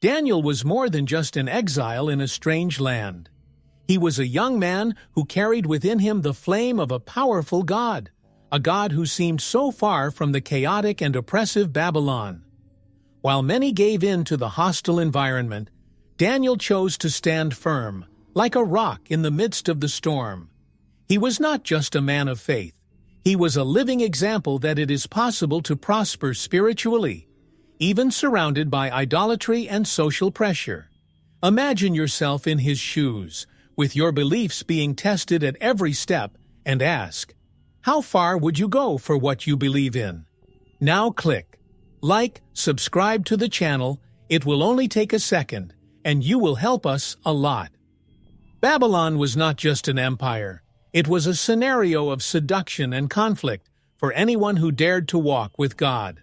Daniel was more than just an exile in a strange land. He was a young man who carried within him the flame of a powerful God, a God who seemed so far from the chaotic and oppressive Babylon. While many gave in to the hostile environment, Daniel chose to stand firm, like a rock in the midst of the storm. He was not just a man of faith. He was a living example that it is possible to prosper spiritually, even surrounded by idolatry and social pressure. Imagine yourself in his shoes, with your beliefs being tested at every step, and ask, how far would you go for what you believe in? Now click like, subscribe to the channel. It will only take a second, and you will help us a lot. Babylon was not just an empire. It was a scenario of seduction and conflict for anyone who dared to walk with God.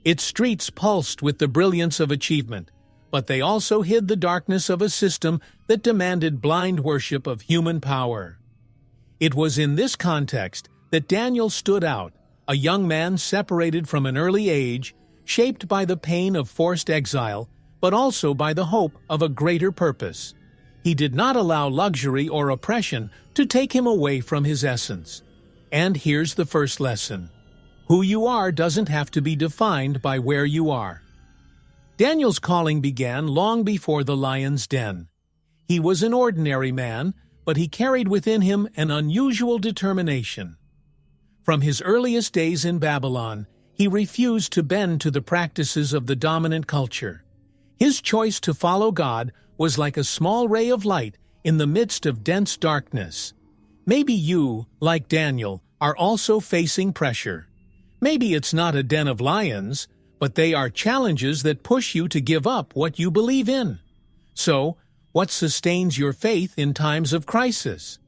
Its streets pulsed with the brilliance of achievement, but they also hid the darkness of a system that demanded blind worship of human power. It was in this context that Daniel stood out, a young man separated from an early age, shaped by the pain of forced exile, but also by the hope of a greater purpose. He did not allow luxury or oppression to take him away from his essence. And here's the first lesson. Who you are doesn't have to be defined by where you are. Daniel's calling began long before the lion's den. He was an ordinary man, but he carried within him an unusual determination. From his earliest days in Babylon, he refused to bend to the practices of the dominant culture. His choice to follow God was like a small ray of light in the midst of dense darkness. Maybe you, like Daniel, are also facing pressure. Maybe it's not a den of lions, but they are challenges that push you to give up what you believe in. So, what sustains your faith in times of crisis?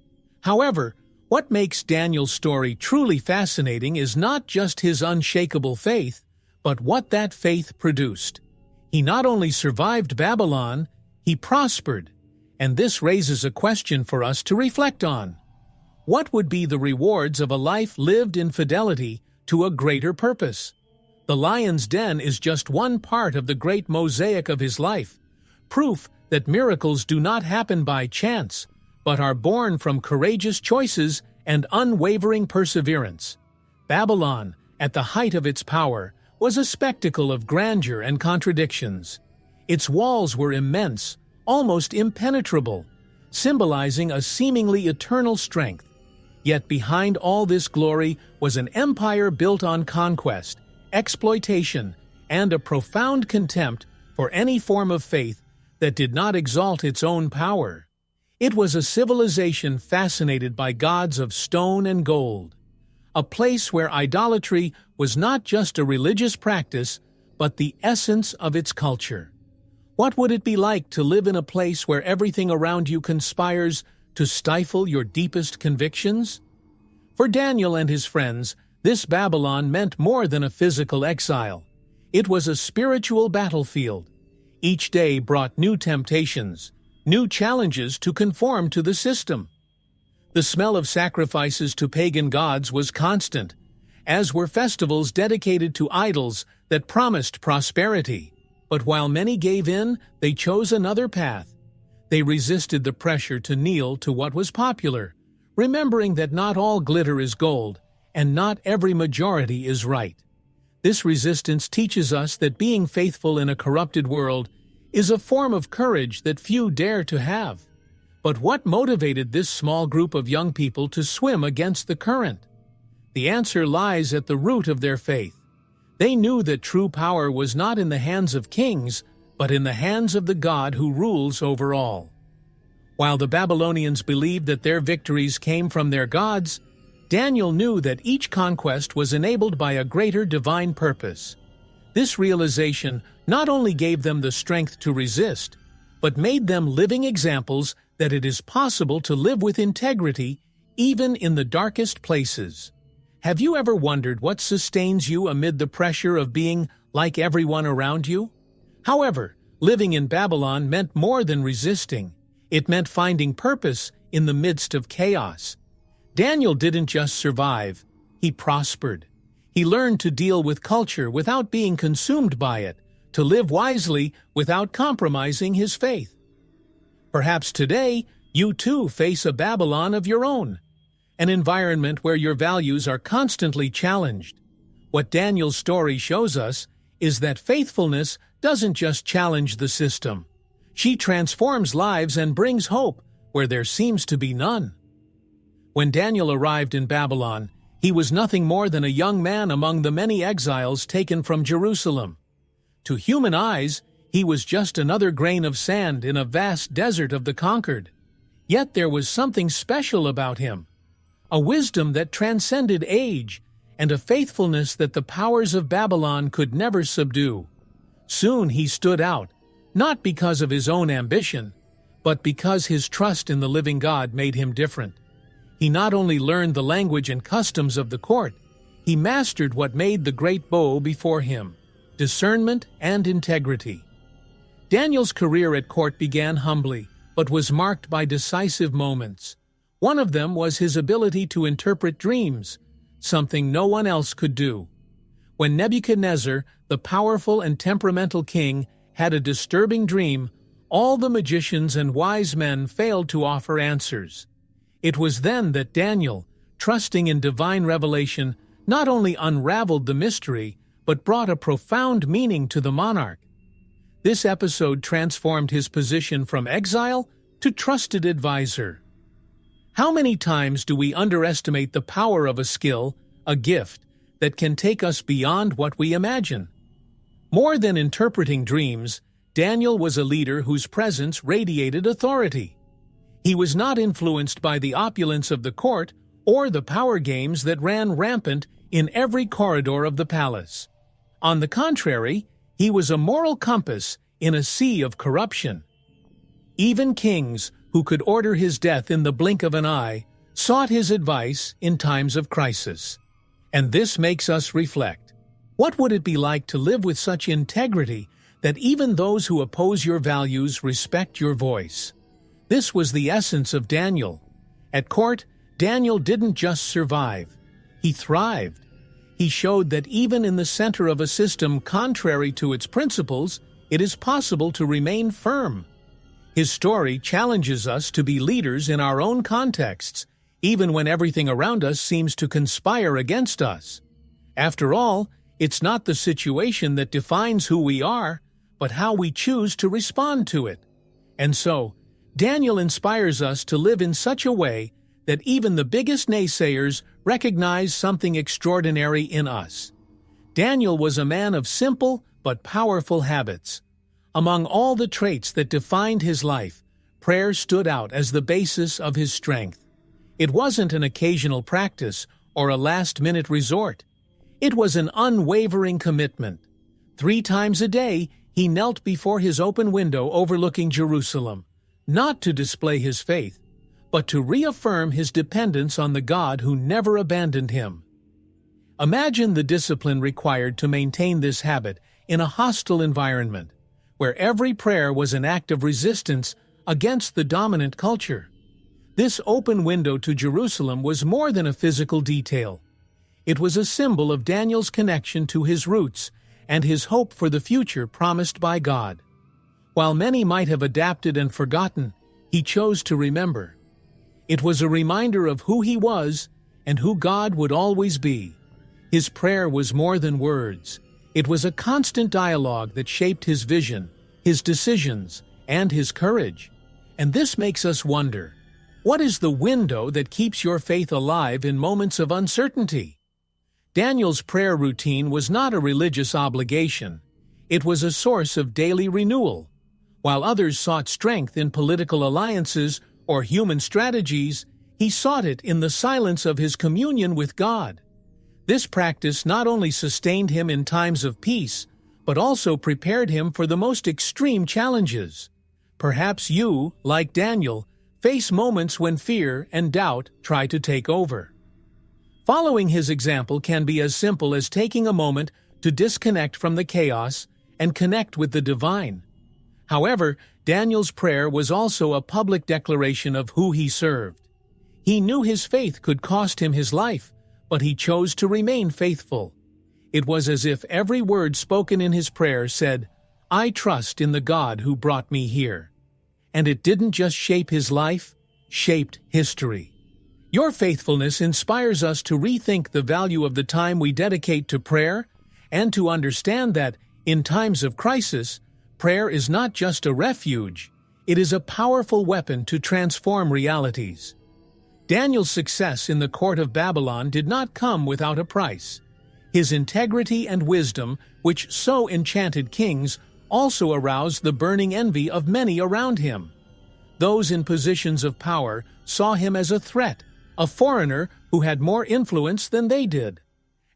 However, what makes Daniel's story truly fascinating is not just his unshakable faith, but what that faith produced. He not only survived Babylon, he prospered, and this raises a question for us to reflect on. What would be the rewards of a life lived in fidelity to a greater purpose? The lion's den is just one part of the great mosaic of his life, proof that miracles do not happen by chance, but are born from courageous choices and unwavering perseverance. Babylon, at the height of its power, was a spectacle of grandeur and contradictions. Its walls were immense, almost impenetrable, symbolizing a seemingly eternal strength. Yet behind all this glory was an empire built on conquest, exploitation, and a profound contempt for any form of faith that did not exalt its own power. It was a civilization fascinated by gods of stone and gold, a place where idolatry was not just a religious practice, but the essence of its culture. What would it be like to live in a place where everything around you conspires to stifle your deepest convictions? For Daniel and his friends, this Babylon meant more than a physical exile. It was a spiritual battlefield. Each day brought new temptations, new challenges to conform to the system. The smell of sacrifices to pagan gods was constant, as were festivals dedicated to idols that promised prosperity. But while many gave in, they chose another path. They resisted the pressure to kneel to what was popular, remembering that not all glitter is gold, and not every majority is right. This resistance teaches us that being faithful in a corrupted world is a form of courage that few dare to have. But what motivated this small group of young people to swim against the current? The answer lies at the root of their faith. They knew that true power was not in the hands of kings, but in the hands of the God who rules over all. While the Babylonians believed that their victories came from their gods, Daniel knew that each conquest was enabled by a greater divine purpose. This realization not only gave them the strength to resist, but made them living examples that it is possible to live with integrity even in the darkest places. Have you ever wondered what sustains you amid the pressure of being like everyone around you? However, living in Babylon meant more than resisting. It meant finding purpose in the midst of chaos. Daniel didn't just survive, he prospered. He learned to deal with culture without being consumed by it, to live wisely without compromising his faith. Perhaps today, you too face a Babylon of your own, an environment where your values are constantly challenged. What Daniel's story shows us is that faithfulness doesn't just challenge the system. She transforms lives and brings hope where there seems to be none. When Daniel arrived in Babylon, he was nothing more than a young man among the many exiles taken from Jerusalem. To human eyes, he was just another grain of sand in a vast desert of the conquered. Yet there was something special about him, a wisdom that transcended age, and a faithfulness that the powers of Babylon could never subdue. Soon he stood out, not because of his own ambition, but because his trust in the living God made him different. He not only learned the language and customs of the court, he mastered what made the great bow before him: discernment and integrity. Daniel's career at court began humbly, but was marked by decisive moments. One of them was his ability to interpret dreams, something no one else could do. When Nebuchadnezzar, the powerful and temperamental king, had a disturbing dream, all the magicians and wise men failed to offer answers. It was then that Daniel, trusting in divine revelation, not only unraveled the mystery, but brought a profound meaning to the monarch. This episode transformed his position from exile to trusted advisor. How many times do we underestimate the power of a skill, a gift, that can take us beyond what we imagine? More than interpreting dreams, Daniel was a leader whose presence radiated authority. He was not influenced by the opulence of the court or the power games that ran rampant in every corridor of the palace. On the contrary, he was a moral compass in a sea of corruption. Even kings, who could order his death in the blink of an eye, sought his advice in times of crisis. And this makes us reflect. What would it be like to live with such integrity that even those who oppose your values respect your voice? This was the essence of Daniel. At court, Daniel didn't just survive. He thrived. He showed that even in the center of a system contrary to its principles, it is possible to remain firm. His story challenges us to be leaders in our own contexts, even when everything around us seems to conspire against us. After all, it's not the situation that defines who we are, but how we choose to respond to it. And so, Daniel inspires us to live in such a way that even the biggest naysayers recognize something extraordinary in us. Daniel was a man of simple but powerful habits. Among all the traits that defined his life, prayer stood out as the basis of his strength. It wasn't an occasional practice or a last-minute resort. It was an unwavering commitment. 3 times a day, he knelt before his open window overlooking Jerusalem, not to display his faith, but to reaffirm his dependence on the God who never abandoned him. Imagine the discipline required to maintain this habit in a hostile environment, where every prayer was an act of resistance against the dominant culture. This open window to Jerusalem was more than a physical detail. It was a symbol of Daniel's connection to his roots and his hope for the future promised by God. While many might have adapted and forgotten, he chose to remember. It was a reminder of who he was and who God would always be. His prayer was more than words. It was a constant dialogue that shaped his vision, his decisions, and his courage. And this makes us wonder, what is the window that keeps your faith alive in moments of uncertainty? Daniel's prayer routine was not a religious obligation. It was a source of daily renewal. While others sought strength in political alliances or human strategies, he sought it in the silence of his communion with God. This practice not only sustained him in times of peace, but also prepared him for the most extreme challenges. Perhaps you, like Daniel, face moments when fear and doubt try to take over. Following his example can be as simple as taking a moment to disconnect from the chaos and connect with the divine. However, Daniel's prayer was also a public declaration of who he served. He knew his faith could cost him his life, but he chose to remain faithful. It was as if every word spoken in his prayer said, "I trust in the God who brought me here." And it didn't just shape his life, shaped history. Your faithfulness inspires us to rethink the value of the time we dedicate to prayer and to understand that, in times of crisis, prayer is not just a refuge, it is a powerful weapon to transform realities. Daniel's success in the court of Babylon did not come without a price. His integrity and wisdom, which so enchanted kings, also aroused the burning envy of many around him. Those in positions of power saw him as a threat, a foreigner who had more influence than they did.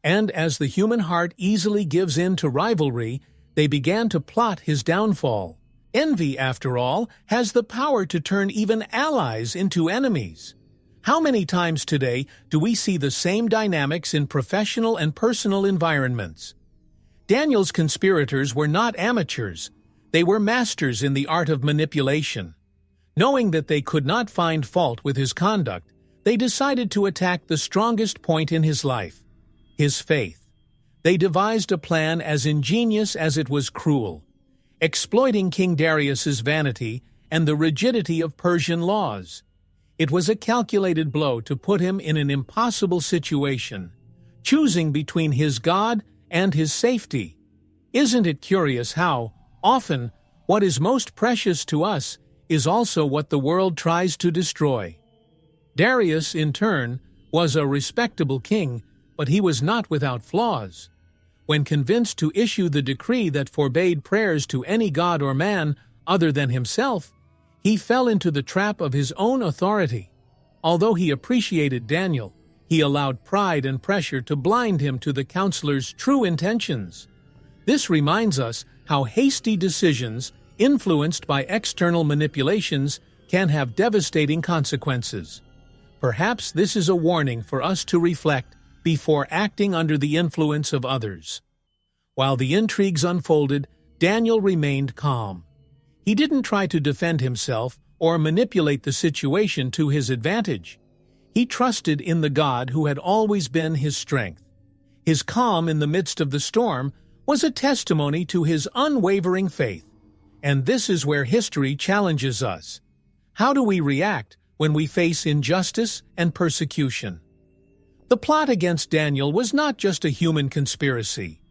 And as the human heart easily gives in to rivalry, they began to plot his downfall. Envy, after all, has the power to turn even allies into enemies. How many times today do we see the same dynamics in professional and personal environments? Daniel's conspirators were not amateurs. They were masters in the art of manipulation. Knowing that they could not find fault with his conduct, they decided to attack the strongest point in his life, his faith. They devised a plan as ingenious as it was cruel, exploiting King Darius's vanity and the rigidity of Persian laws. It was a calculated blow to put him in an impossible situation, choosing between his God and his safety. Isn't it curious how, often, what is most precious to us is also what the world tries to destroy? Darius, in turn, was a respectable king, but he was not without flaws. When convinced to issue the decree that forbade prayers to any god or man other than himself, he fell into the trap of his own authority. Although he appreciated Daniel, he allowed pride and pressure to blind him to the counselor's true intentions. This reminds us how hasty decisions, influenced by external manipulations, can have devastating consequences. Perhaps this is a warning for us to reflect before acting under the influence of others. While the intrigues unfolded, Daniel remained calm. He didn't try to defend himself or manipulate the situation to his advantage. He trusted in the God who had always been his strength. His calm in the midst of the storm was a testimony to his unwavering faith. And this is where history challenges us. How do we react when we face injustice and persecution? The plot against Daniel was not just a human conspiracy.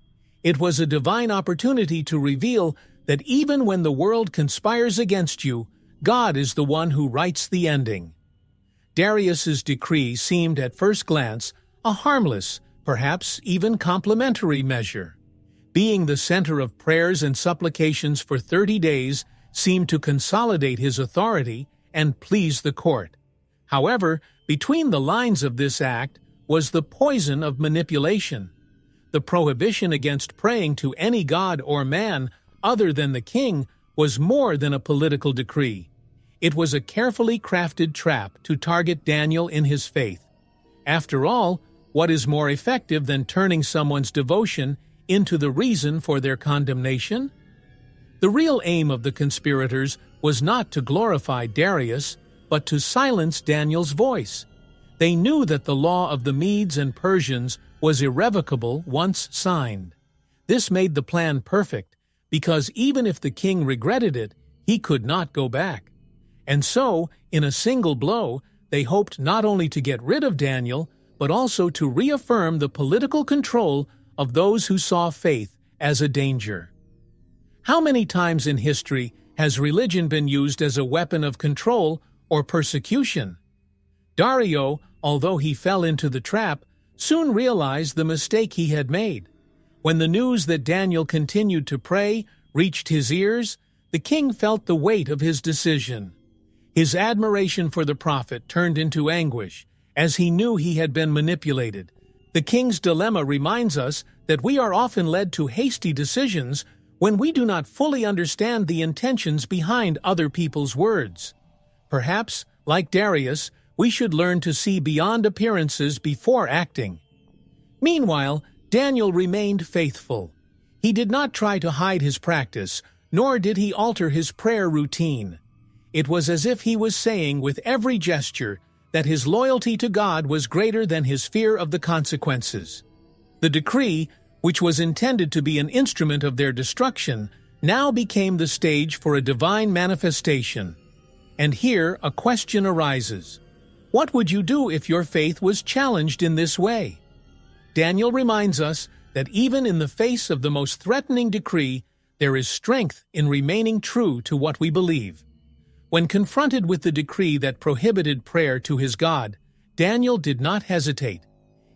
It was a divine opportunity to reveal that even when the world conspires against you, God is the one who writes the ending. Darius's decree seemed at first glance a harmless, perhaps even complimentary measure. Being the center of prayers and supplications for 30 days seemed to consolidate his authority and please the court. However, between the lines of this act was the poison of manipulation. The prohibition against praying to any god or man other than the king was more than a political decree. It was a carefully crafted trap to target Daniel in his faith. After all, what is more effective than turning someone's devotion into the reason for their condemnation? The real aim of the conspirators was not to glorify Darius, but to silence Daniel's voice. They knew that the law of the Medes and Persians was irrevocable once signed. This made the plan perfect, because even if the king regretted it, he could not go back. And so, in a single blow, they hoped not only to get rid of Daniel, but also to reaffirm the political control of those who saw faith as a danger. How many times in history has religion been used as a weapon of control or persecution? Dario, although he fell into the trap, soon realized the mistake he had made. When the news that Daniel continued to pray reached his ears, the king felt the weight of his decision. His admiration for the prophet turned into anguish, as he knew he had been manipulated. The king's dilemma reminds us that we are often led to hasty decisions when we do not fully understand the intentions behind other people's words. Perhaps, like Darius, we should learn to see beyond appearances before acting. Meanwhile, Daniel remained faithful. He did not try to hide his practice, nor did he alter his prayer routine. It was as if he was saying with every gesture that his loyalty to God was greater than his fear of the consequences. The decree, which was intended to be an instrument of their destruction, now became the stage for a divine manifestation. And here a question arises. What would you do if your faith was challenged in this way? Daniel reminds us that even in the face of the most threatening decree, there is strength in remaining true to what we believe. When confronted with the decree that prohibited prayer to his God, Daniel did not hesitate.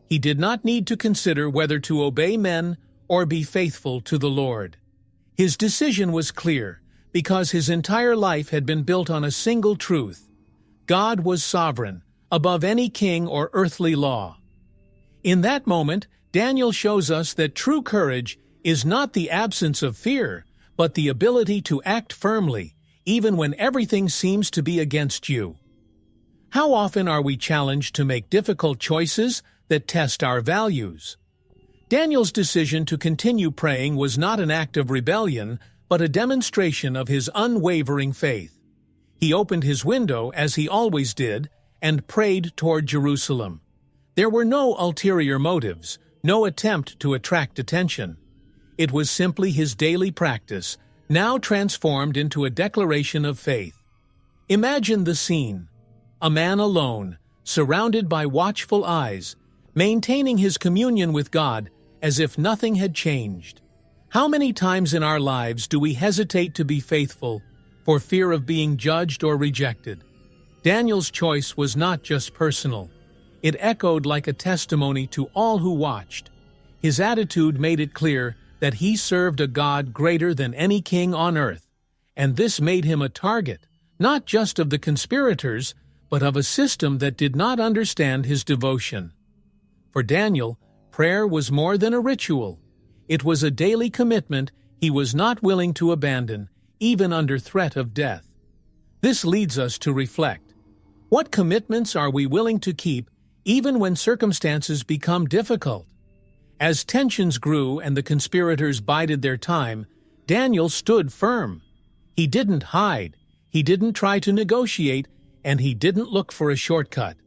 He did not need to consider whether to obey men or be faithful to the Lord. His decision was clear, because his entire life had been built on a single truth. God was sovereign, above any king or earthly law. In that moment, Daniel shows us that true courage is not the absence of fear, but the ability to act firmly, even when everything seems to be against you. How often are we challenged to make difficult choices that test our values? Daniel's decision to continue praying was not an act of rebellion, but a demonstration of his unwavering faith. He opened his window, as he always did, and prayed toward Jerusalem. There were no ulterior motives, no attempt to attract attention. It was simply his daily practice, now transformed into a declaration of faith. Imagine the scene. A man alone, surrounded by watchful eyes, maintaining his communion with God as if nothing had changed. How many times in our lives do we hesitate to be faithful for fear of being judged or rejected? Daniel's choice was not just personal. It echoed like a testimony to all who watched. His attitude made it clear that he served a God greater than any king on earth, and this made him a target, not just of the conspirators, but of a system that did not understand his devotion. For Daniel, prayer was more than a ritual. It was a daily commitment he was not willing to abandon, even under threat of death. This leads us to reflect. What commitments are we willing to keep even when circumstances become difficult? As tensions grew and the conspirators bided their time, Daniel stood firm. He didn't hide, he didn't try to negotiate, and he didn't look for a shortcut.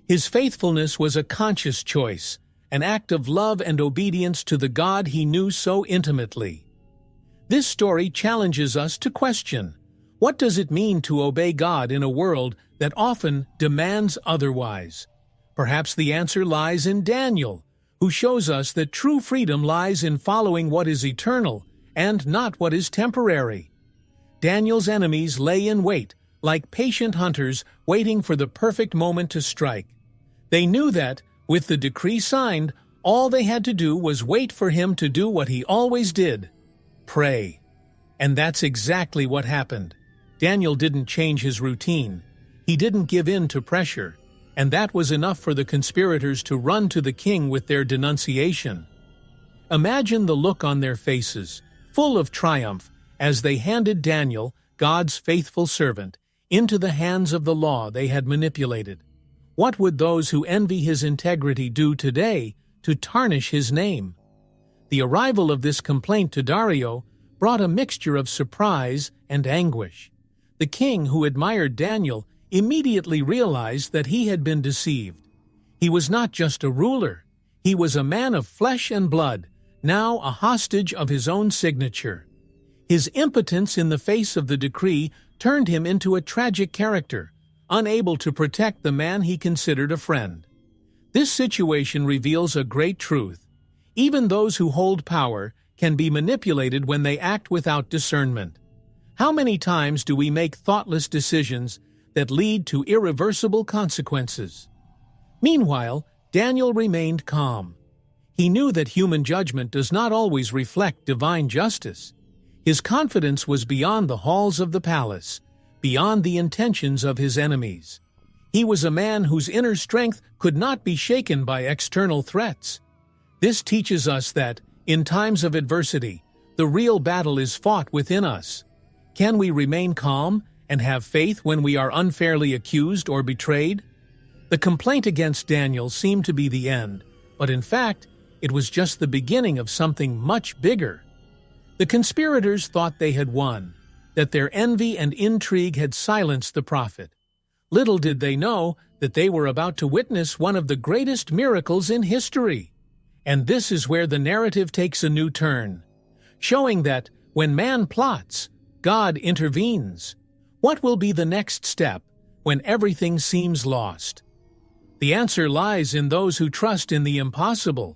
His faithfulness was a conscious choice, an act of love and obedience to the God he knew so intimately. This story challenges us to question, what does it mean to obey God in a world that often demands otherwise? Perhaps the answer lies in Daniel, who shows us that true freedom lies in following what is eternal and not what is temporary. Daniel's enemies lay in wait, like patient hunters waiting for the perfect moment to strike. They knew that, with the decree signed, all they had to do was wait for him to do what he always did: pray. And that's exactly what happened. Daniel didn't change his routine. He didn't give in to pressure. And that was enough for the conspirators to run to the king with their denunciation. Imagine the look on their faces, full of triumph, as they handed Daniel, God's faithful servant, into the hands of the law they had manipulated. What would those who envy his integrity do today to tarnish his name? The arrival of this complaint to Dario brought a mixture of surprise and anguish. The king, who admired Daniel, immediately realized that he had been deceived. He was not just a ruler. He was a man of flesh and blood, now a hostage of his own signature. His impotence in the face of the decree turned him into a tragic character, unable to protect the man he considered a friend. This situation reveals a great truth. Even those who hold power can be manipulated when they act without discernment. How many times do we make thoughtless decisions that lead to irreversible consequences? Meanwhile, Daniel remained calm. He knew that human judgment does not always reflect divine justice. His confidence was beyond the halls of the palace, beyond the intentions of his enemies. He was a man whose inner strength could not be shaken by external threats. This teaches us that, in times of adversity, the real battle is fought within us. Can we remain calm and have faith when we are unfairly accused or betrayed? The complaint against Daniel seemed to be the end, but in fact, it was just the beginning of something much bigger. The conspirators thought they had won, that their envy and intrigue had silenced the prophet. Little did they know that they were about to witness one of the greatest miracles in history. And this is where the narrative takes a new turn, showing that When man plots, God intervenes. What will be the next step when everything seems lost? The answer lies in those who trust in the impossible.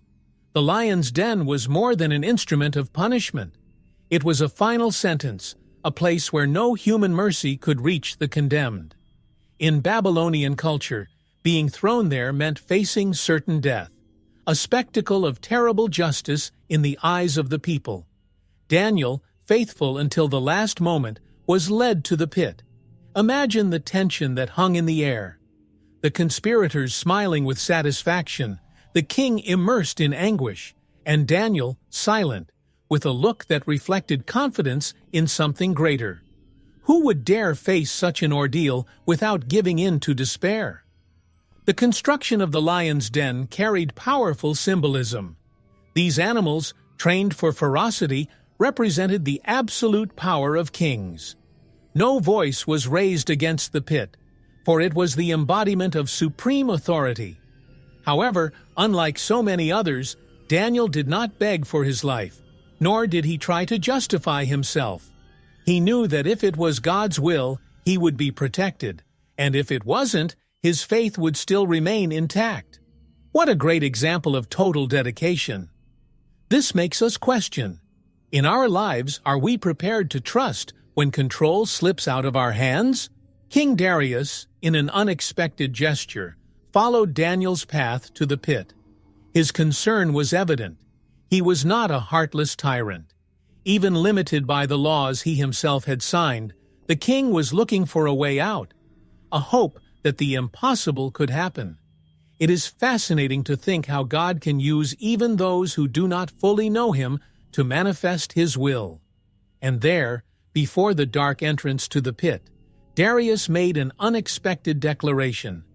The lion's den was more than an instrument of punishment. It was a final sentence, a place where no human mercy could reach the condemned. In Babylonian culture, being thrown there meant facing certain death, a spectacle of terrible justice in the eyes of the people. Daniel, faithful until the last moment, was led to the pit. Imagine the tension that hung in the air. The conspirators smiling with satisfaction, the king immersed in anguish, and Daniel silent, with a look that reflected confidence in something greater. Who would dare face such an ordeal without giving in to despair? The construction of the lion's den carried powerful symbolism. These animals, trained for ferocity, represented the absolute power of kings. No voice was raised against the pit, for it was the embodiment of supreme authority. However, unlike so many others, Daniel did not beg for his life, nor did he try to justify himself. He knew that if it was God's will, he would be protected, and if it wasn't, his faith would still remain intact. What a great example of total dedication! This makes us question, in our lives, are we prepared to trust when control slips out of our hands? King Darius, in an unexpected gesture, followed Daniel's path to the pit. His concern was evident. He was not a heartless tyrant. Even limited by the laws he himself had signed, the king was looking for a way out, a hope that the impossible could happen. It is fascinating to think how God can use even those who do not fully know Him to manifest His will. And there, before the dark entrance to the pit, Darius made an unexpected declaration.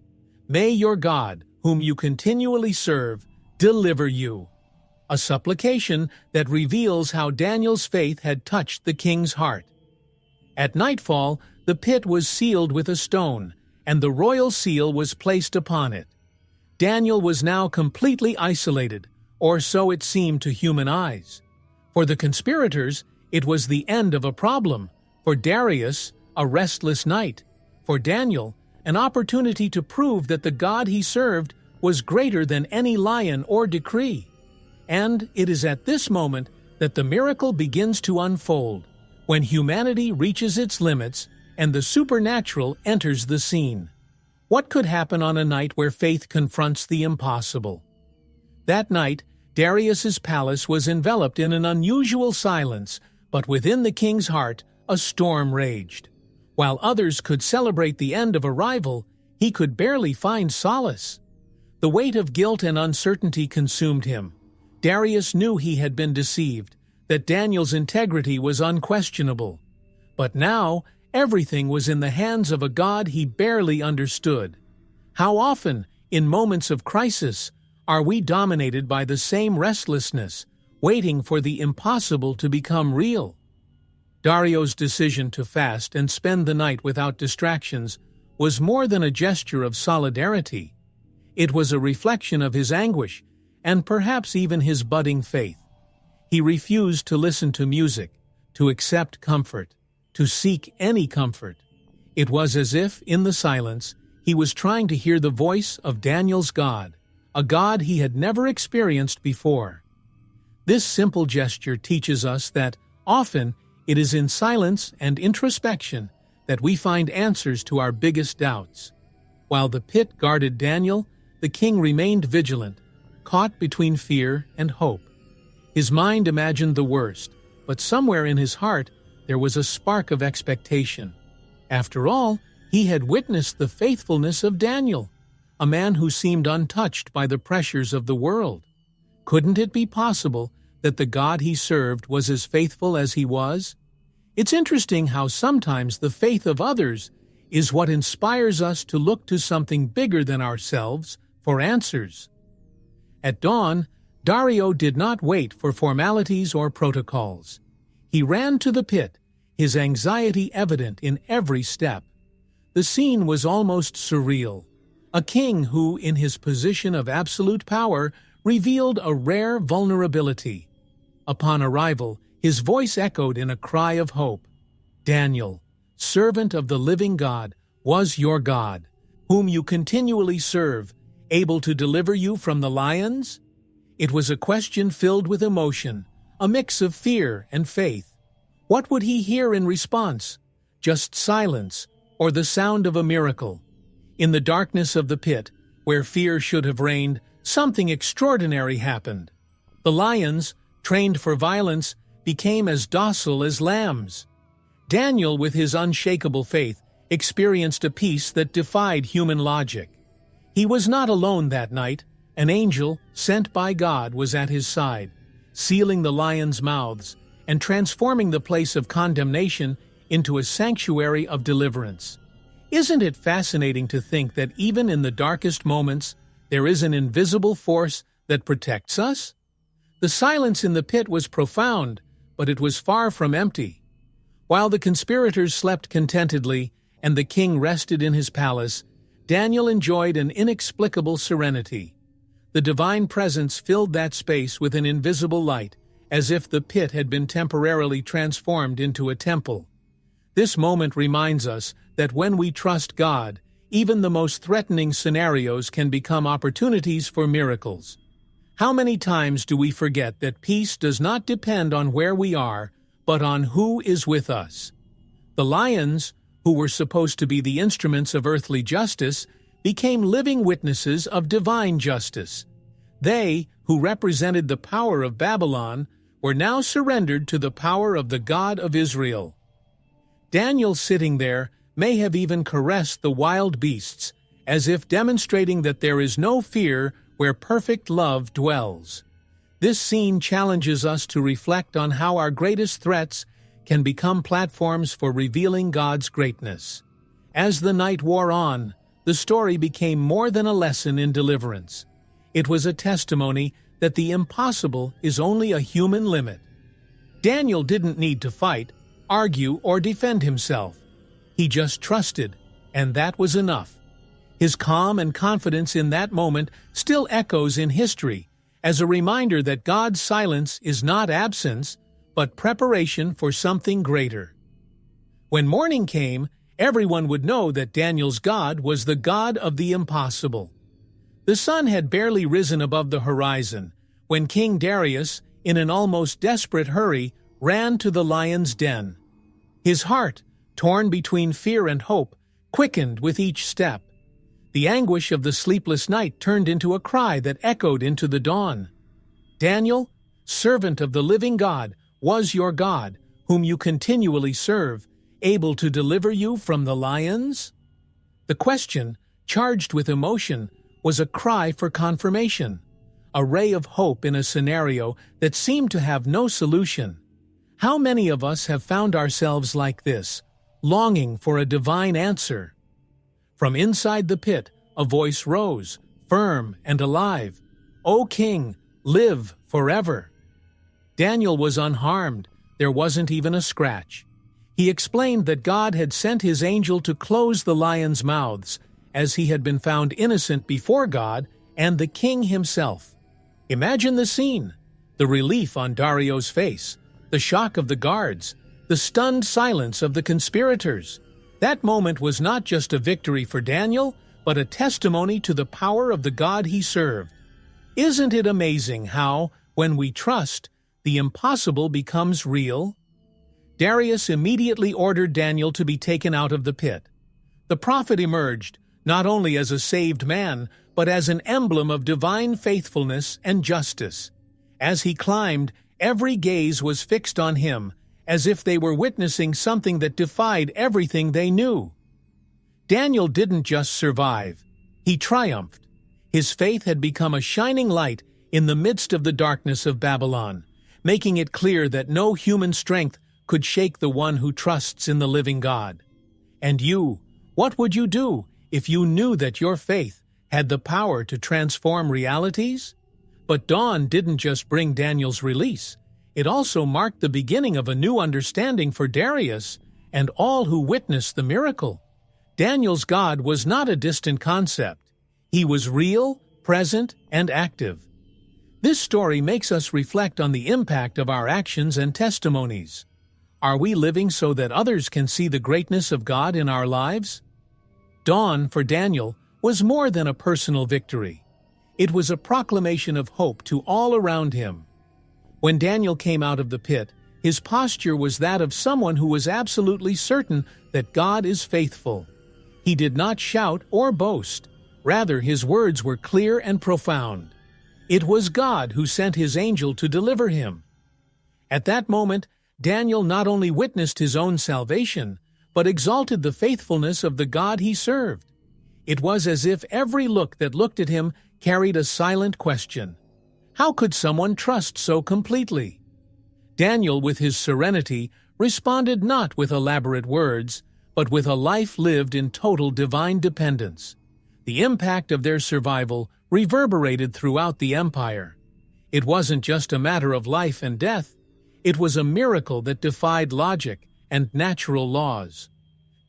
"May your God, whom you continually serve, deliver you." A supplication that reveals how Daniel's faith had touched the king's heart. At nightfall, the pit was sealed with a stone, and the royal seal was placed upon it. Daniel was now completely isolated, or so it seemed to human eyes. For the conspirators, it was the end of a problem. For Darius, a restless night. For Daniel, an opportunity to prove that the God he served was greater than any lion or decree. And it is at this moment that the miracle begins to unfold, when humanity reaches its limits and the supernatural enters the scene. What could happen on a night where faith confronts the impossible? That night, Darius's palace was enveloped in an unusual silence, but within the king's heart, a storm raged. While others could celebrate the end of a rival, he could barely find solace. The weight of guilt and uncertainty consumed him. Darius knew he had been deceived, that Daniel's integrity was unquestionable. But now, everything was in the hands of a God he barely understood. How often, in moments of crisis, are we dominated by the same restlessness, waiting for the impossible to become real? Dario's decision to fast and spend the night without distractions was more than a gesture of solidarity. It was a reflection of his anguish, and perhaps even his budding faith. He refused to listen to music, to accept comfort, to seek any comfort. It was as if, in the silence, he was trying to hear the voice of Daniel's God, a God he had never experienced before. This simple gesture teaches us that, often, it is in silence and introspection that we find answers to our biggest doubts. While the pit guarded Daniel, the king remained vigilant, caught between fear and hope. His mind imagined the worst, but somewhere in his heart there was a spark of expectation. After all, he had witnessed the faithfulness of Daniel, a man who seemed untouched by the pressures of the world. Couldn't it be possible that the God he served was as faithful as he was? It's interesting how sometimes the faith of others is what inspires us to look to something bigger than ourselves for answers. At dawn, Dario did not wait for formalities or protocols. He ran to the pit, his anxiety evident in every step. The scene was almost surreal. A king who, in his position of absolute power, revealed a rare vulnerability. Upon arrival, his voice echoed in a cry of hope. Daniel, servant of the living God, was your God, whom you continually serve, able to deliver you from the lions? It was a question filled with emotion, a mix of fear and faith. What would he hear in response? Just silence, or the sound of a miracle? In the darkness of the pit, where fear should have reigned, something extraordinary happened. The lions, trained for violence, became as docile as lambs. Daniel, with his unshakable faith, experienced a peace that defied human logic. He was not alone that night. An angel, sent by God, was at his side, sealing the lions' mouths and transforming the place of condemnation into a sanctuary of deliverance. Isn't it fascinating to think that even in the darkest moments, there is an invisible force that protects us? The silence in the pit was profound, but it was far from empty. While the conspirators slept contentedly and the king rested in his palace, Daniel enjoyed an inexplicable serenity. The divine presence filled that space with an invisible light, as if the pit had been temporarily transformed into a temple. This moment reminds us that when we trust God, even the most threatening scenarios can become opportunities for miracles. How many times do we forget that peace does not depend on where we are, but on who is with us? The lions, who were supposed to be the instruments of earthly justice, became living witnesses of divine justice. They, who represented the power of Babylon, were now surrendered to the power of the God of Israel. Daniel, sitting there, may have even caressed the wild beasts, as if demonstrating that there is no fear where perfect love dwells. This scene challenges us to reflect on how our greatest threats can become platforms for revealing God's greatness. As the night wore on, the story became more than a lesson in deliverance. It was a testimony that the impossible is only a human limit. Daniel didn't need to fight, argue, or defend himself. He just trusted, and that was enough. His calm and confidence in that moment still echoes in history as a reminder that God's silence is not absence, but preparation for something greater. When morning came, everyone would know that Daniel's God was the God of the impossible. The sun had barely risen above the horizon when King Darius, in an almost desperate hurry, ran to the lion's den. His heart, torn between fear and hope, quickened with each step. The anguish of the sleepless night turned into a cry that echoed into the dawn. Daniel, servant of the living God, was your God, whom you continually serve, able to deliver you from the lions? The question, charged with emotion, was a cry for confirmation, a ray of hope in a scenario that seemed to have no solution. How many of us have found ourselves like this, longing for a divine answer? From inside the pit, a voice rose, firm and alive. "O King, live forever." Daniel was unharmed. There wasn't even a scratch. He explained that God had sent his angel to close the lions' mouths, as he had been found innocent before God and the king himself. Imagine the scene: the relief on Dario's face, the shock of the guards, the stunned silence of the conspirators. That moment was not just a victory for Daniel, but a testimony to the power of the God he served. Isn't it amazing how, when we trust, the impossible becomes real? Darius immediately ordered Daniel to be taken out of the pit. The prophet emerged, not only as a saved man, but as an emblem of divine faithfulness and justice. As he climbed, every gaze was fixed on him, as if they were witnessing something that defied everything they knew. Daniel didn't just survive, he triumphed. His faith had become a shining light in the midst of the darkness of Babylon, making it clear that no human strength could shake the one who trusts in the living God. And you, what would you do if you knew that your faith had the power to transform realities? But dawn didn't just bring Daniel's release. It also marked the beginning of a new understanding for Darius and all who witnessed the miracle. Daniel's God was not a distant concept. He was real, present, and active. This story makes us reflect on the impact of our actions and testimonies. Are we living so that others can see the greatness of God in our lives? Dawn, for Daniel, was more than a personal victory. It was a proclamation of hope to all around him. When Daniel came out of the pit, his posture was that of someone who was absolutely certain that God is faithful. He did not shout or boast. Rather, his words were clear and profound. It was God who sent his angel to deliver him. At that moment, Daniel not only witnessed his own salvation, but exalted the faithfulness of the God he served. It was as if every look that looked at him carried a silent question. How could someone trust so completely? Daniel, with his serenity, responded not with elaborate words, but with a life lived in total divine dependence. The impact of their survival reverberated throughout the empire. It wasn't just a matter of life and death. It was a miracle that defied logic and natural laws.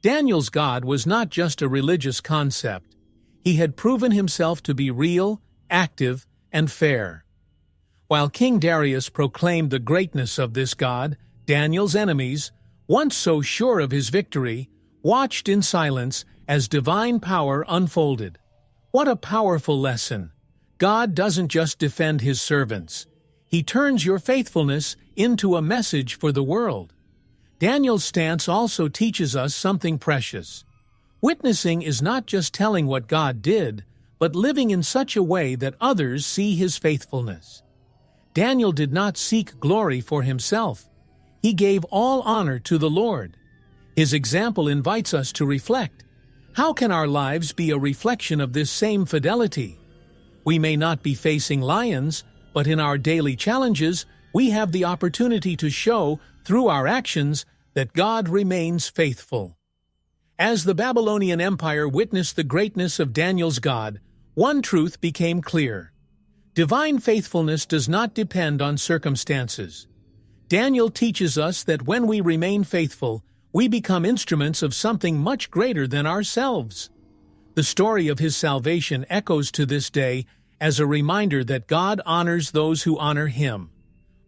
Daniel's God was not just a religious concept. He had proven himself to be real, active, and fair. While King Darius proclaimed the greatness of this God, Daniel's enemies, once so sure of his victory, watched in silence as divine power unfolded. What a powerful lesson! God doesn't just defend his servants. He turns your faithfulness into a message for the world. Daniel's stance also teaches us something precious. Witnessing is not just telling what God did, but living in such a way that others see his faithfulness. Daniel did not seek glory for himself. He gave all honor to the Lord. His example invites us to reflect. How can our lives be a reflection of this same fidelity? We may not be facing lions, but in our daily challenges, we have the opportunity to show, through our actions, that God remains faithful. As the Babylonian Empire witnessed the greatness of Daniel's God, one truth became clear. Divine faithfulness does not depend on circumstances. Daniel teaches us that when we remain faithful, we become instruments of something much greater than ourselves. The story of his salvation echoes to this day as a reminder that God honors those who honor him.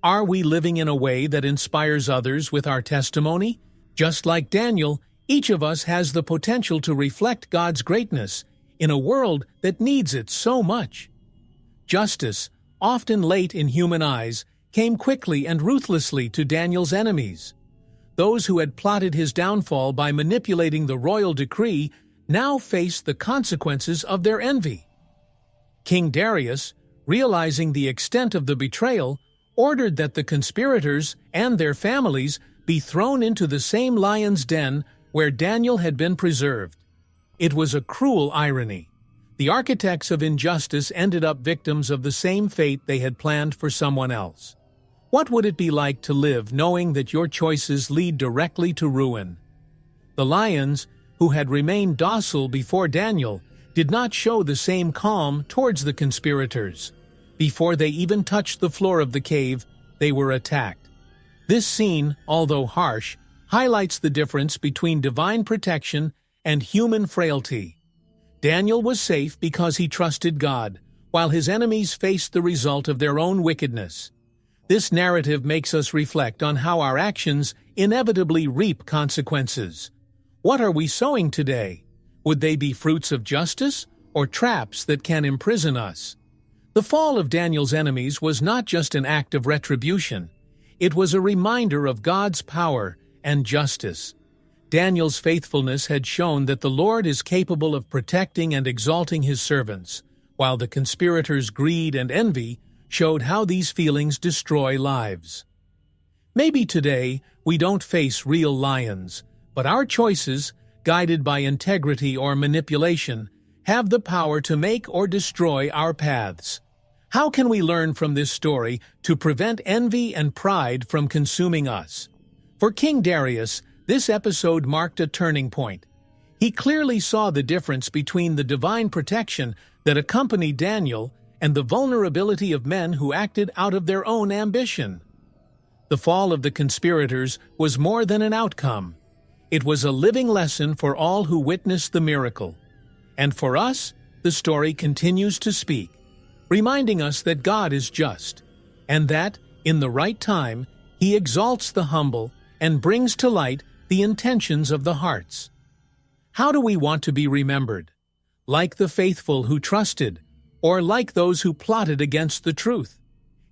Are we living in a way that inspires others with our testimony? Just like Daniel, each of us has the potential to reflect God's greatness in a world that needs it so much. Justice, often late in human eyes, came quickly and ruthlessly to Daniel's enemies. Those who had plotted his downfall by manipulating the royal decree now faced the consequences of their envy. King Darius, realizing the extent of the betrayal, ordered that the conspirators and their families be thrown into the same lion's den where Daniel had been preserved. It was a cruel irony. The architects of injustice ended up victims of the same fate they had planned for someone else. What would it be like to live knowing that your choices lead directly to ruin? The lions, who had remained docile before Daniel, did not show the same calm towards the conspirators. Before they even touched the floor of the cave, they were attacked. This scene, although harsh, highlights the difference between divine protection and human frailty. Daniel was safe because he trusted God, while his enemies faced the result of their own wickedness. This narrative makes us reflect on how our actions inevitably reap consequences. What are we sowing today? Would they be fruits of justice or traps that can imprison us? The fall of Daniel's enemies was not just an act of retribution. It was a reminder of God's power and justice. Daniel's faithfulness had shown that the Lord is capable of protecting and exalting his servants, while the conspirators' greed and envy showed how these feelings destroy lives. Maybe today we don't face real lions, but our choices, guided by integrity or manipulation, have the power to make or destroy our paths. How can we learn from this story to prevent envy and pride from consuming us? For King Darius, this episode marked a turning point. He clearly saw the difference between the divine protection that accompanied Daniel and the vulnerability of men who acted out of their own ambition. The fall of the conspirators was more than an outcome. It was a living lesson for all who witnessed the miracle. And for us, the story continues to speak. reminding us that God is just, and that, in the right time, He exalts the humble and brings to light the intentions of the hearts. How do we want to be remembered? Like the faithful who trusted, or like those who plotted against the truth?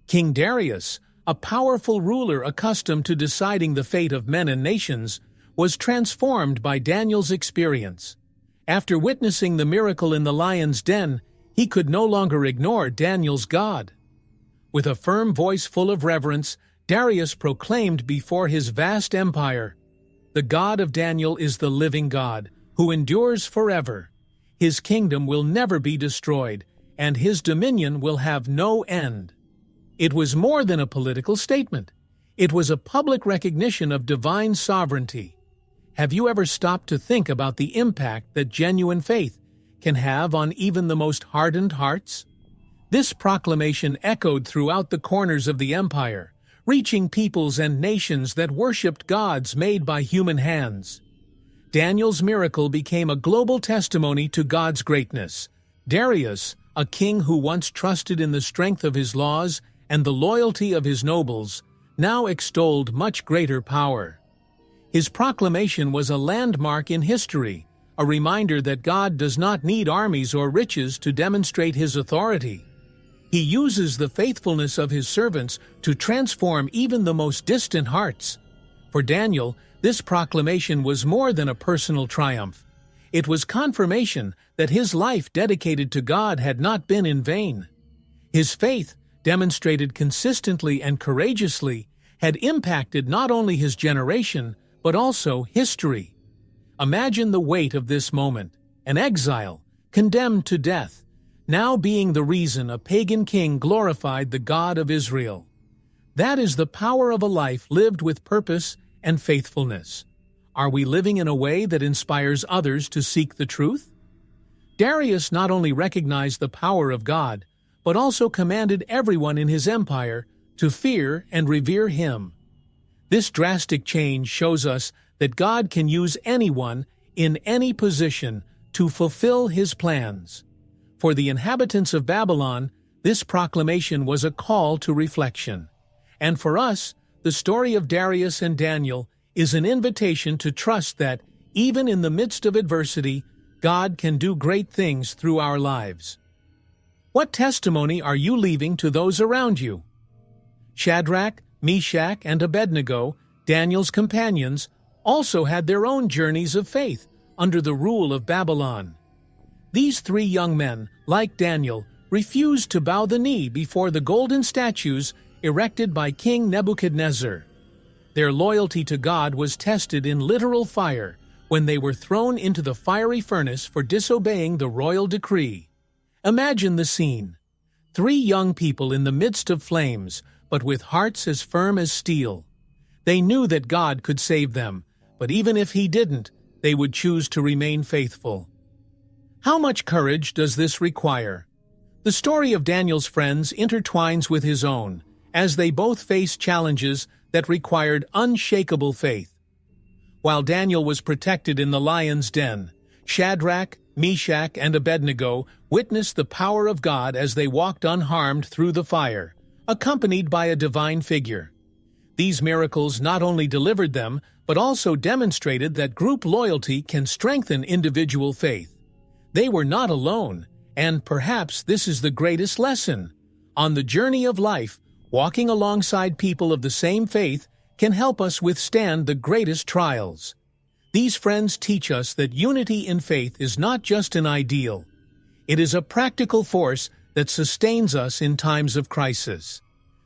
King Darius, a powerful ruler accustomed to deciding the fate of men and nations, was transformed by Daniel's experience. After witnessing the miracle in the lion's den, he could no longer ignore Daniel's God. With a firm voice full of reverence, Darius proclaimed before his vast empire, "The God of Daniel is the living God, who endures forever. His kingdom will never be destroyed, and his dominion will have no end." It was more than a political statement. It was a public recognition of divine sovereignty. Have you ever stopped to think about the impact that genuine faith can have on even the most hardened hearts? This proclamation echoed throughout the corners of the empire, reaching peoples and nations that worshipped gods made by human hands. Daniel's miracle became a global testimony to God's greatness. Darius, a king who once trusted in the strength of his laws and the loyalty of his nobles, now extolled much greater power. His proclamation was a landmark in history, a reminder that God does not need armies or riches to demonstrate His authority. He uses the faithfulness of His servants to transform even the most distant hearts. For Daniel, this proclamation was more than a personal triumph. It was confirmation that his life dedicated to God had not been in vain. His faith, demonstrated consistently and courageously, had impacted not only his generation, but also history. Imagine the weight of this moment, an exile, condemned to death, now being the reason a pagan king glorified the God of Israel. That is the power of a life lived with purpose and faithfulness. Are we living in a way that inspires others to seek the truth? Darius not only recognized the power of God, but also commanded everyone in his empire to fear and revere Him. This drastic change shows us that God can use anyone in any position to fulfill His plans. For the inhabitants of Babylon, this proclamation was a call to reflection. And for us, the story of Darius and Daniel is an invitation to trust that, even in the midst of adversity, God can do great things through our lives. What testimony are you leaving to those around you? Shadrach, Meshach, and Abednego, Daniel's companions, also had their own journeys of faith under the rule of Babylon. These three young men, like Daniel, refused to bow the knee before the golden statues erected by King Nebuchadnezzar. Their loyalty to God was tested in literal fire when they were thrown into the fiery furnace for disobeying the royal decree. Imagine the scene. Three young people in the midst of flames, but with hearts as firm as steel. They knew that God could save them, but even if He didn't, they would choose to remain faithful. How much courage does this require? The story of Daniel's friends intertwines with his own, as they both faced challenges that required unshakable faith. While Daniel was protected in the lion's den, Shadrach, Meshach, and Abednego witnessed the power of God as they walked unharmed through the fire, accompanied by a divine figure. These miracles not only delivered them, but also demonstrated that group loyalty can strengthen individual faith. They were not alone, and perhaps this is the greatest lesson. On the journey of life, walking alongside people of the same faith can help us withstand the greatest trials. These friends teach us that unity in faith is not just an ideal. It is a practical force that sustains us in times of crisis.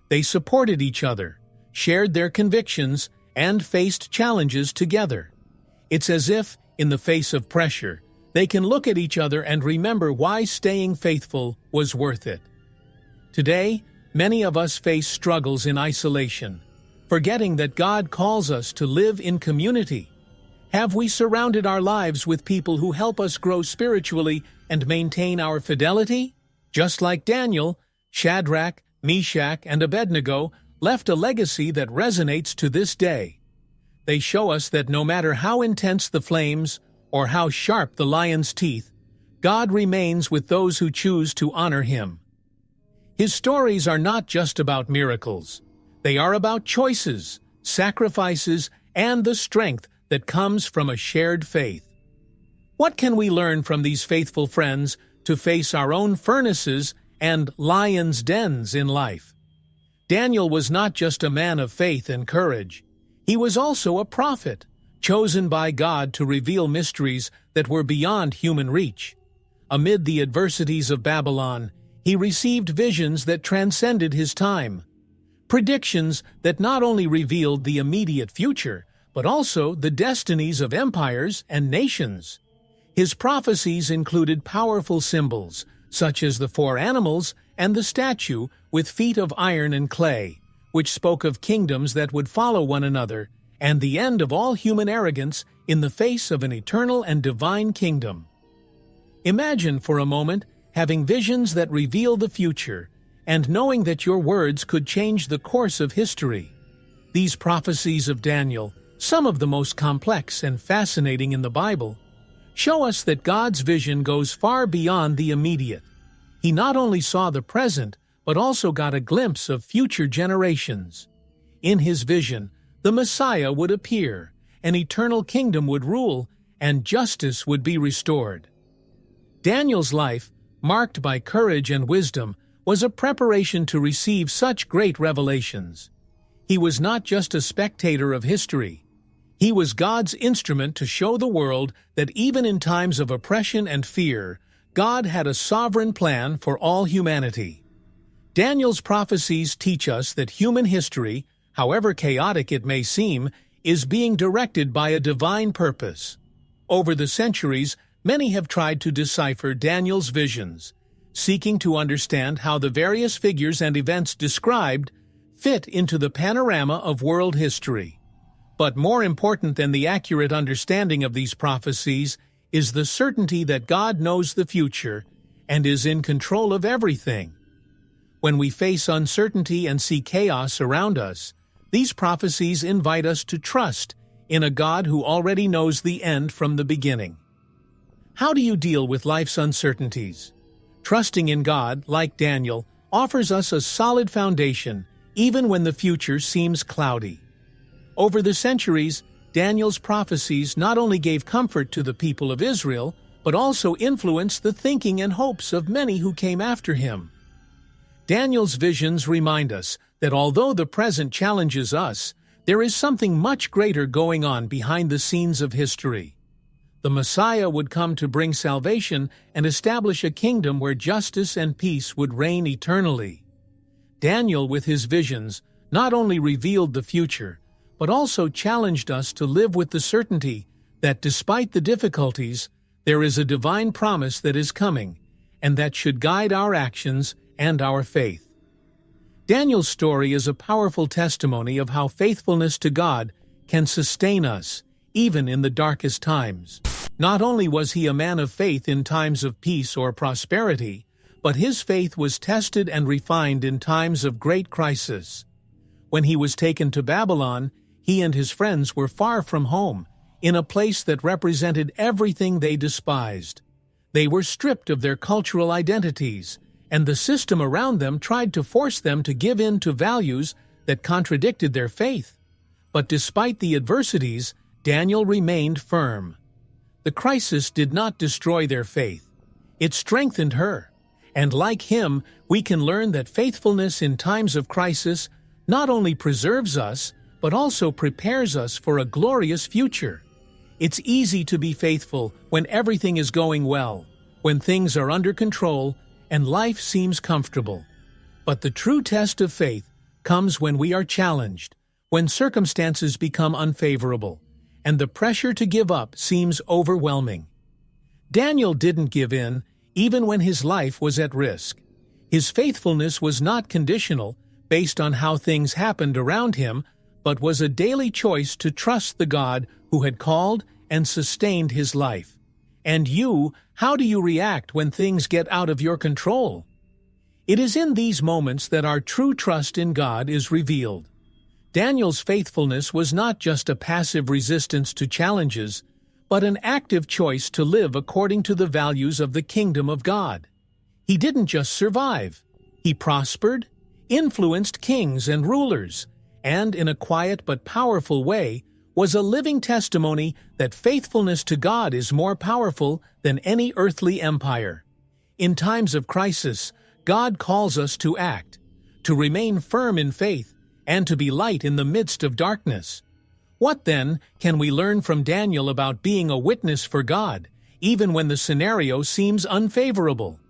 They supported each other, shared their convictions, and faced challenges together. It's as if, in the face of pressure, they can look at each other and remember why staying faithful was worth it. Today, many of us face struggles in isolation, forgetting that God calls us to live in community. Have we surrounded our lives with people who help us grow spiritually and maintain our fidelity? Just like Daniel, Shadrach, Meshach, and Abednego left a legacy that resonates to this day. They show us that no matter how intense the flames or how sharp the lion's teeth, God remains with those who choose to honor Him. His stories are not just about miracles. They are about choices, sacrifices, and the strength that comes from a shared faith. What can we learn from these faithful friends to face our own furnaces and lions' dens in life? Daniel was not just a man of faith and courage. He was also a prophet, chosen by God to reveal mysteries that were beyond human reach. Amid the adversities of Babylon, he received visions that transcended his time. Predictions that not only revealed the immediate future, but also the destinies of empires and nations. His prophecies included powerful symbols, such as the 4 animals and the statue with feet of iron and clay, which spoke of kingdoms that would follow one another, and the end of all human arrogance in the face of an eternal and divine kingdom. Imagine for a moment having visions that reveal the future, and knowing that your words could change the course of history. These prophecies of Daniel, some of the most complex and fascinating in the Bible, show us that God's vision goes far beyond the immediate. He not only saw the present, but also got a glimpse of future generations. In his vision, the Messiah would appear, an eternal kingdom would rule, and justice would be restored. Daniel's life, marked by courage and wisdom, was a preparation to receive such great revelations. He was not just a spectator of history. He was God's instrument to show the world that even in times of oppression and fear, God had a sovereign plan for all humanity. Daniel's prophecies teach us that human history, however chaotic it may seem, is being directed by a divine purpose. Over the centuries, many have tried to decipher Daniel's visions, seeking to understand how the various figures and events described fit into the panorama of world history. But more important than the accurate understanding of these prophecies is the certainty that God knows the future and is in control of everything. When we face uncertainty and see chaos around us, these prophecies invite us to trust in a God who already knows the end from the beginning. How do you deal with life's uncertainties? Trusting in God, like Daniel, offers us a solid foundation, even when the future seems cloudy. Over the centuries, Daniel's prophecies not only gave comfort to the people of Israel, but also influenced the thinking and hopes of many who came after him. Daniel's visions remind us that although the present challenges us, there is something much greater going on behind the scenes of history. The Messiah would come to bring salvation and establish a kingdom where justice and peace would reign eternally. Daniel, with his visions, not only revealed the future, but also challenged us to live with the certainty that despite the difficulties, there is a divine promise that is coming, and that should guide our actions and our faith. Daniel's story is a powerful testimony of how faithfulness to God can sustain us, even in the darkest times. Not only was he a man of faith in times of peace or prosperity, but his faith was tested and refined in times of great crisis. When he was taken to Babylon, he and his friends were far from home, in a place that represented everything they despised. They were stripped of their cultural identities, and the system around them tried to force them to give in to values that contradicted their faith. But despite the adversities, Daniel remained firm. The crisis did not destroy their faith. It strengthened her. And like him, we can learn that faithfulness in times of crisis not only preserves us, but also prepares us for a glorious future. It's easy to be faithful when everything is going well, when things are under control, and life seems comfortable. But the true test of faith comes when we are challenged, when circumstances become unfavorable, and the pressure to give up seems overwhelming. Daniel didn't give in, even when his life was at risk. His faithfulness was not conditional, based on how things happened around him, but was a daily choice to trust the God who had called and sustained his life. And you, how do you react when things get out of your control? It is in these moments that our true trust in God is revealed. Daniel's faithfulness was not just a passive resistance to challenges, but an active choice to live according to the values of the kingdom of God. He didn't just survive. He prospered, influenced kings and rulers, and in a quiet but powerful way was a living testimony that faithfulness to God is more powerful than any earthly empire. In times of crisis, God calls us to act, to remain firm in faith, and to be light in the midst of darkness. What then can we learn from Daniel about being a witness for God, even when the scenario seems unfavorable?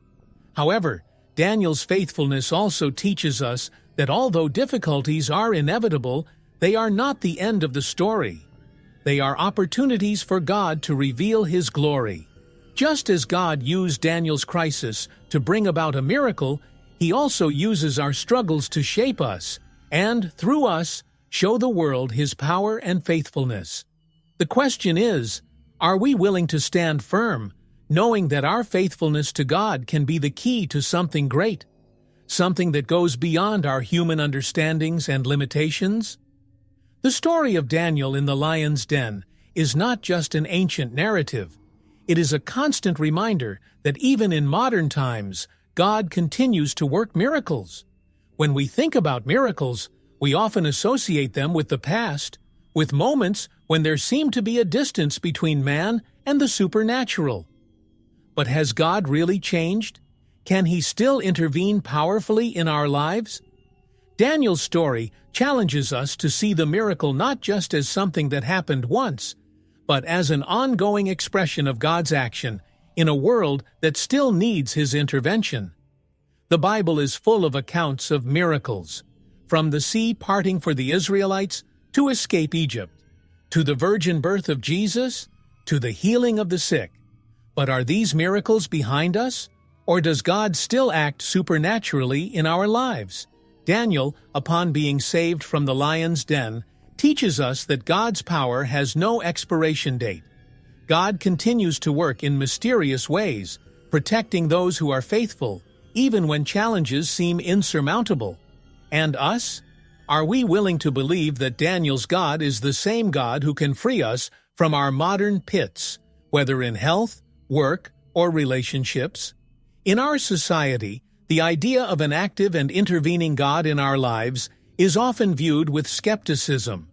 However, Daniel's faithfulness also teaches us that although difficulties are inevitable, they are not the end of the story. They are opportunities for God to reveal His glory. Just as God used Daniel's crisis to bring about a miracle, He also uses our struggles to shape us, and, through us, show the world His power and faithfulness. The question is, are we willing to stand firm, knowing that our faithfulness to God can be the key to something great, something that goes beyond our human understandings and limitations? The story of Daniel in the lion's den is not just an ancient narrative. It is a constant reminder that even in modern times, God continues to work miracles. When we think about miracles, we often associate them with the past, with moments when there seemed to be a distance between man and the supernatural. But has God really changed? Can He still intervene powerfully in our lives? Daniel's story challenges us to see the miracle not just as something that happened once, but as an ongoing expression of God's action in a world that still needs His intervention. The Bible is full of accounts of miracles, from the sea parting for the Israelites to escape Egypt, to the virgin birth of Jesus, to the healing of the sick. But are these miracles behind us, or does God still act supernaturally in our lives? Daniel, upon being saved from the lion's den, teaches us that God's power has no expiration date. God continues to work in mysterious ways, protecting those who are faithful, even when challenges seem insurmountable. And us? Are we willing to believe that Daniel's God is the same God who can free us from our modern pits, whether in health, work, or relationships? In our society, the idea of an active and intervening God in our lives is often viewed with skepticism.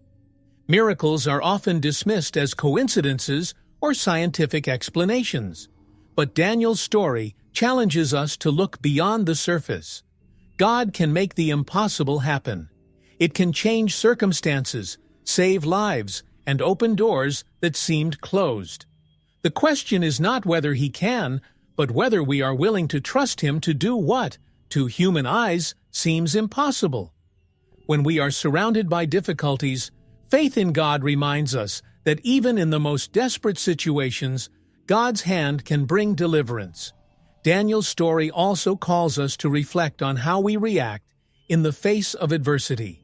Miracles are often dismissed as coincidences or scientific explanations. But Daniel's story challenges us to look beyond the surface. God can make the impossible happen. It can change circumstances, save lives, and open doors that seemed closed. The question is not whether He can, but whether we are willing to trust Him to do what, to human eyes, seems impossible. When we are surrounded by difficulties, faith in God reminds us that even in the most desperate situations, God's hand can bring deliverance. Daniel's story also calls us to reflect on how we react in the face of adversity.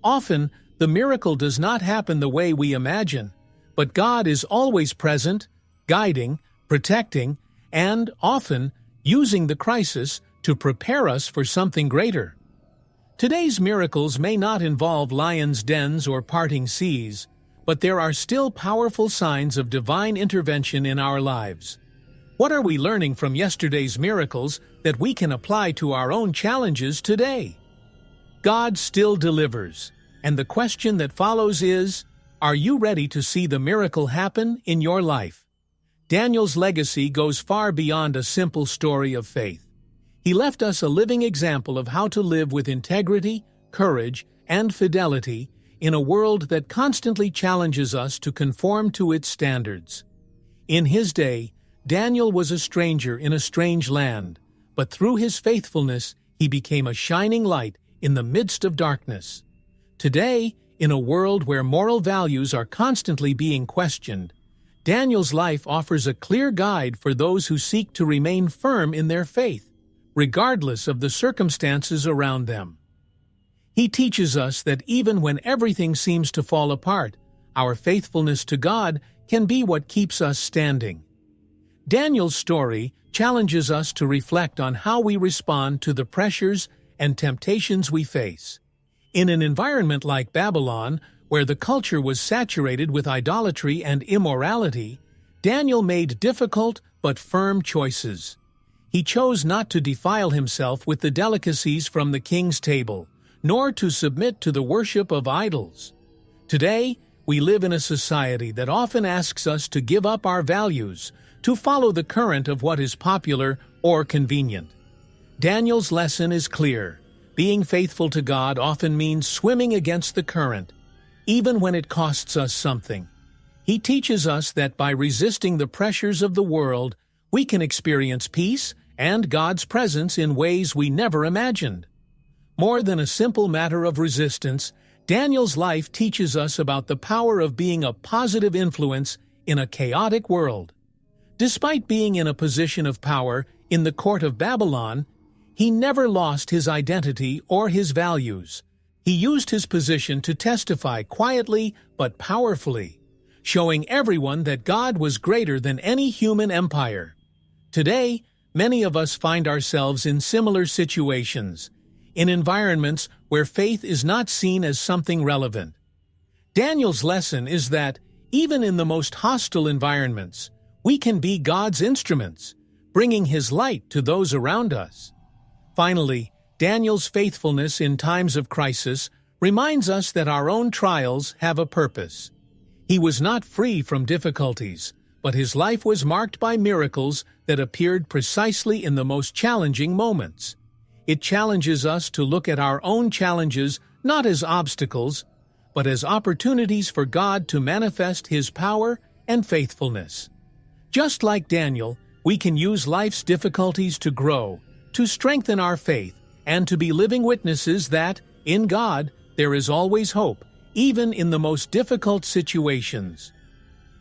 Often, the miracle does not happen the way we imagine, but God is always present, guiding, protecting, and, often, using the crisis to prepare us for something greater. Today's miracles may not involve lions' dens or parting seas, but there are still powerful signs of divine intervention in our lives. What are we learning from yesterday's miracles that we can apply to our own challenges today? God still delivers, and the question that follows is, are you ready to see the miracle happen in your life? Daniel's legacy goes far beyond a simple story of faith. He left us a living example of how to live with integrity, courage, and fidelity in a world that constantly challenges us to conform to its standards. In his day, Daniel was a stranger in a strange land, but through his faithfulness, he became a shining light in the midst of darkness. Today, in a world where moral values are constantly being questioned, Daniel's life offers a clear guide for those who seek to remain firm in their faith, regardless of the circumstances around them. He teaches us that even when everything seems to fall apart, our faithfulness to God can be what keeps us standing. Daniel's story challenges us to reflect on how we respond to the pressures and temptations we face. In an environment like Babylon, where the culture was saturated with idolatry and immorality, Daniel made difficult but firm choices. he chose not to defile himself with the delicacies from the king's table, nor to submit to the worship of idols. Today, we live in a society that often asks us to give up our values, to follow the current of what is popular or convenient. Daniel's lesson is clear. Being faithful to God often means swimming against the current, even when it costs us something. He teaches us that by resisting the pressures of the world, we can experience peace and God's presence in ways we never imagined. More than a simple matter of resistance, Daniel's life teaches us about the power of being a positive influence in a chaotic world. Despite being in a position of power in the court of Babylon, he never lost his identity or his values. He used his position to testify quietly but powerfully, showing everyone that God was greater than any human empire. Today, many of us find ourselves in similar situations, in environments where faith is not seen as something relevant. Daniel's lesson is that, even in the most hostile environments, we can be God's instruments, bringing His light to those around us. Finally, Daniel's faithfulness in times of crisis reminds us that our own trials have a purpose. He was not free from difficulties, but his life was marked by miracles that appeared precisely in the most challenging moments. It challenges us to look at our own challenges not as obstacles, but as opportunities for God to manifest His power and faithfulness. Just like Daniel, we can use life's difficulties to grow, to strengthen our faith, and to be living witnesses that, in God, there is always hope, even in the most difficult situations.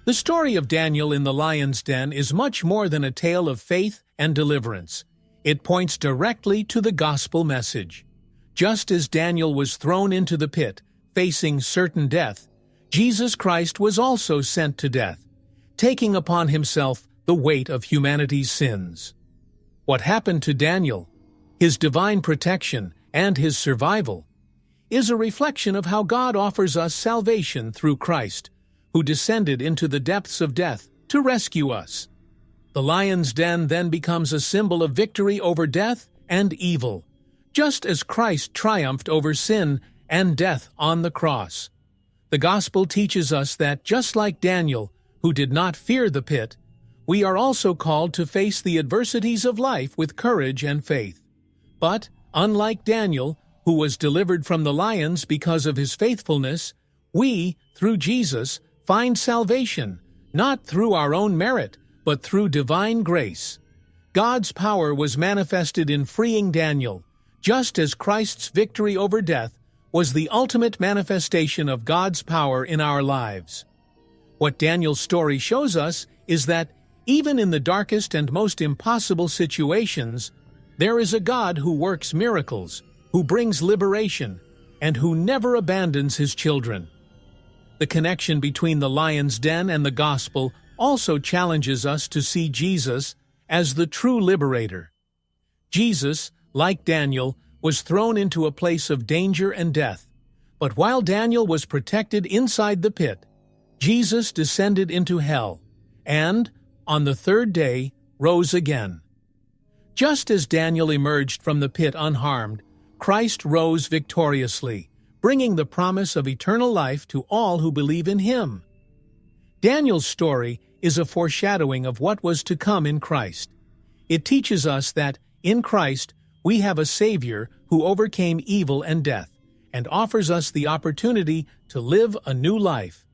The story of Daniel in the lion's den is much more than a tale of faith and deliverance. It points directly to the gospel message. Just as Daniel was thrown into the pit, facing certain death, Jesus Christ was also sent to death, taking upon himself the weight of humanity's sins. What happened to Daniel, his divine protection, and his survival, is a reflection of how God offers us salvation through Christ, who descended into the depths of death to rescue us. The lion's den then becomes a symbol of victory over death and evil, just as Christ triumphed over sin and death on the cross. The gospel teaches us that just like Daniel, who did not fear the pit, we are also called to face the adversities of life with courage and faith. But, unlike Daniel, who was delivered from the lions because of his faithfulness, we, through Jesus, find salvation, not through our own merit, but through divine grace. God's power was manifested in freeing Daniel, just as Christ's victory over death was the ultimate manifestation of God's power in our lives. What Daniel's story shows us is that even in the darkest and most impossible situations, there is a God who works miracles, who brings liberation, and who never abandons His children. The connection between the lion's den and the gospel also challenges us to see Jesus as the true liberator. Jesus, like Daniel, was thrown into a place of danger and death, but while Daniel was protected inside the pit, Jesus descended into hell, and, on the third day, rose again. Just as Daniel emerged from the pit unharmed, Christ rose victoriously, bringing the promise of eternal life to all who believe in Him. Daniel's story is a foreshadowing of what was to come in Christ. It teaches us that, in Christ, we have a Savior who overcame evil and death, and offers us the opportunity to live a new life.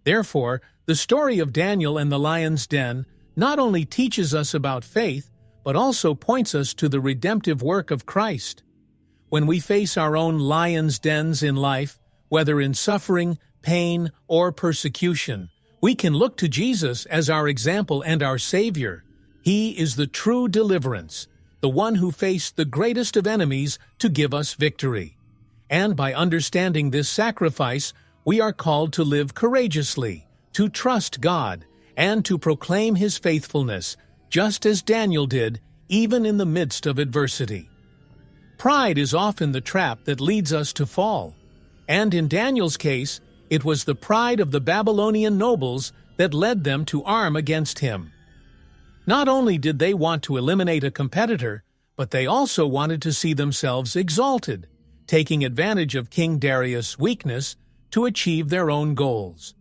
Therefore, the story of Daniel and the lion's den not only teaches us about faith, but also points us to the redemptive work of Christ. When we face our own lion's dens in life, whether in suffering, pain, or persecution, we can look to Jesus as our example and our Savior. He is the true deliverance, the one who faced the greatest of enemies to give us victory. And by understanding this sacrifice, we are called to live courageously, to trust God, and to proclaim His faithfulness, just as Daniel did, even in the midst of adversity. Pride is often the trap that leads us to fall, and in Daniel's case, it was the pride of the Babylonian nobles that led them to arm against him. Not only did they want to eliminate a competitor, but they also wanted to see themselves exalted, taking advantage of King Darius' weakness to achieve their own goals.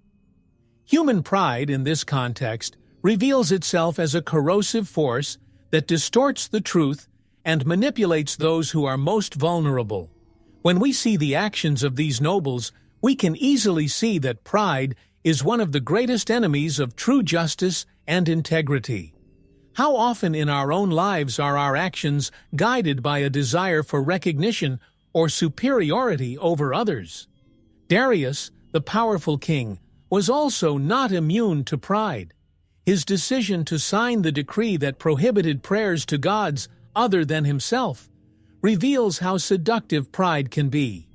Human pride in this context reveals itself as a corrosive force that distorts the truth and manipulates those who are most vulnerable. When we see the actions of these nobles, we can easily see that pride is one of the greatest enemies of true justice and integrity. How often in our own lives are our actions guided by a desire for recognition or superiority over others? Darius, the powerful king, was also not immune to pride. His decision to sign the decree that prohibited prayers to gods other than himself reveals how seductive pride can be.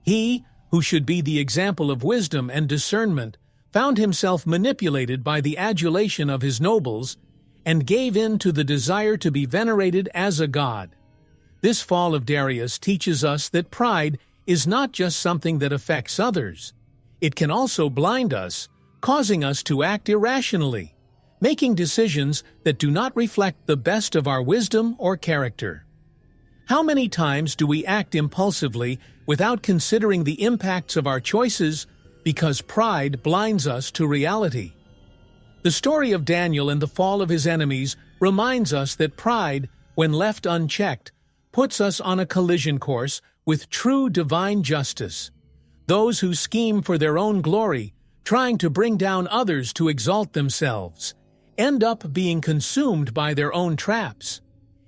He, who should be the example of wisdom and discernment, found himself manipulated by the adulation of his nobles and gave in to the desire to be venerated as a god. This fall of Darius teaches us that pride is not just something that affects others. It can also blind us, causing us to act irrationally, making decisions that do not reflect the best of our wisdom or character. How many times do we act impulsively without considering the impacts of our choices because pride blinds us to reality? The story of Daniel and the fall of his enemies reminds us that pride, when left unchecked, puts us on a collision course with true divine justice. Those who scheme for their own glory, trying to bring down others to exalt themselves, end up being consumed by their own traps.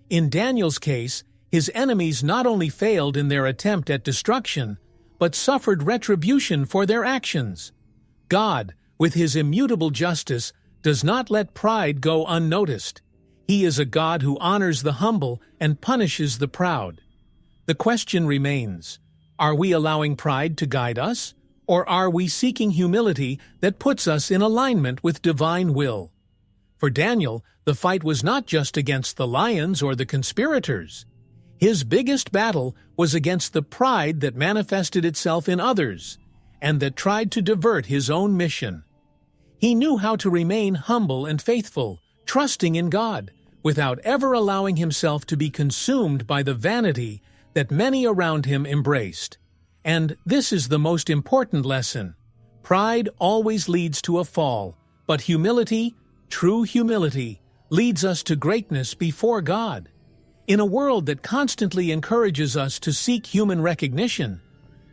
In Daniel's case, his enemies not only failed in their attempt at destruction, but suffered retribution for their actions. God, with his immutable justice, does not let pride go unnoticed. He is a God who honors the humble and punishes the proud. The question remains, are we allowing pride to guide us, or are we seeking humility that puts us in alignment with divine will? For Daniel, the fight was not just against the lions or the conspirators. His biggest battle was against the pride that manifested itself in others and that tried to divert his own mission. He knew how to remain humble and faithful, trusting in God, without ever allowing himself to be consumed by the vanity that many around him embraced. And this is the most important lesson. Pride always leads to a fall, but humility, true humility, leads us to greatness before God. In a world that constantly encourages us to seek human recognition,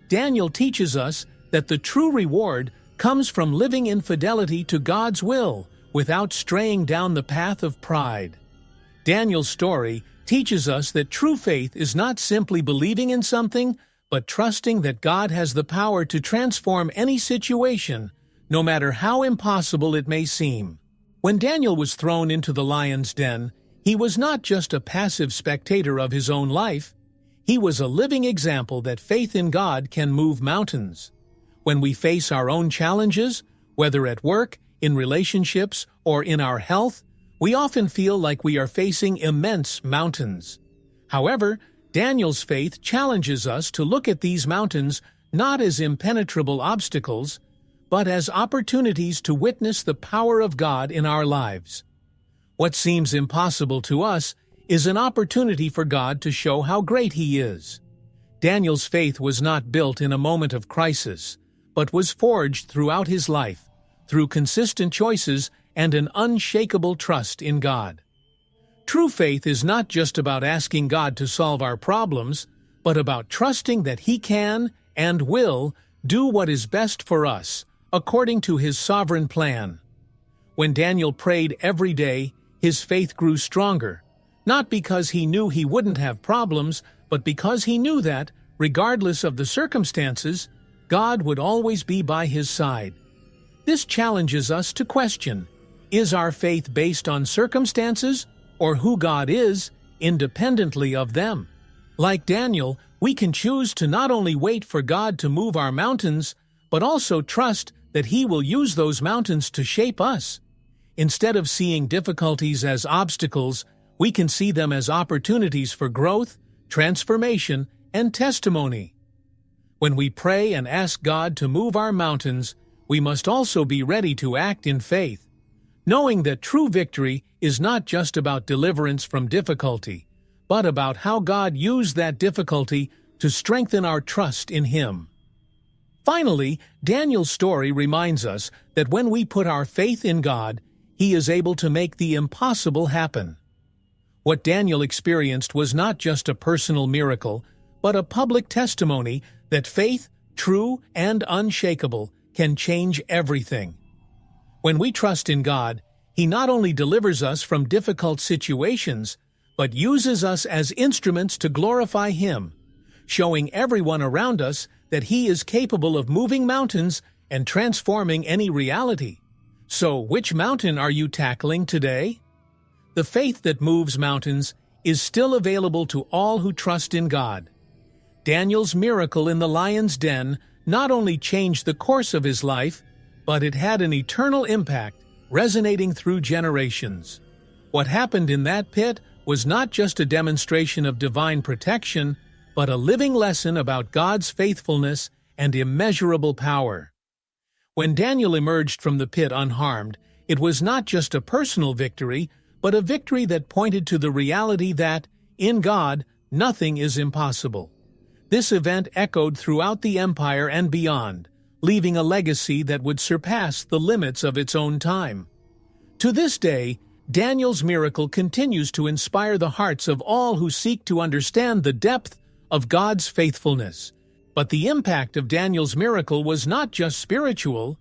Daniel teaches us that the true reward comes from living in fidelity to God's will without straying down the path of pride. Daniel's story teaches us that true faith is not simply believing in something, but trusting that God has the power to transform any situation, no matter how impossible it may seem. When Daniel was thrown into the lion's den, he was not just a passive spectator of his own life. He was a living example that faith in God can move mountains. When we face our own challenges, whether at work, in relationships, or in our health, we often feel like we are facing immense mountains. However, Daniel's faith challenges us to look at these mountains not as impenetrable obstacles, but as opportunities to witness the power of God in our lives. What seems impossible to us is an opportunity for God to show how great He is. Daniel's faith was not built in a moment of crisis, but was forged throughout his life, through consistent choices and an unshakable trust in God. True faith is not just about asking God to solve our problems, but about trusting that He can and will do what is best for us, according to His sovereign plan. When Daniel prayed every day, his faith grew stronger, not because he knew he wouldn't have problems, but because he knew that, regardless of the circumstances, God would always be by his side. This challenges us to question, is our faith based on circumstances or who God is, independently of them? Like Daniel, we can choose to not only wait for God to move our mountains, but also trust that He will use those mountains to shape us. Instead of seeing difficulties as obstacles, we can see them as opportunities for growth, transformation, and testimony. When we pray and ask God to move our mountains, we must also be ready to act in faith. knowing that true victory is not just about deliverance from difficulty, but about how God used that difficulty to strengthen our trust in Him. Finally, Daniel's story reminds us that when we put our faith in God, He is able to make the impossible happen. What Daniel experienced was not just a personal miracle, but a public testimony that faith, true and unshakable, can change everything. When we trust in God, He not only delivers us from difficult situations, but uses us as instruments to glorify Him, showing everyone around us that He is capable of moving mountains and transforming any reality. So, which mountain are you tackling today? The faith that moves mountains is still available to all who trust in God. Daniel's miracle in the lion's den not only changed the course of his life, but it had an eternal impact, resonating through generations. What happened in that pit was not just a demonstration of divine protection, but a living lesson about God's faithfulness and immeasurable power. When Daniel emerged from the pit unharmed, it was not just a personal victory, but a victory that pointed to the reality that, in God, nothing is impossible. This event echoed throughout the empire and beyond, leaving a legacy that would surpass the limits of its own time. To this day, Daniel's miracle continues to inspire the hearts of all who seek to understand the depth of God's faithfulness. But the impact of Daniel's miracle was not just spiritual,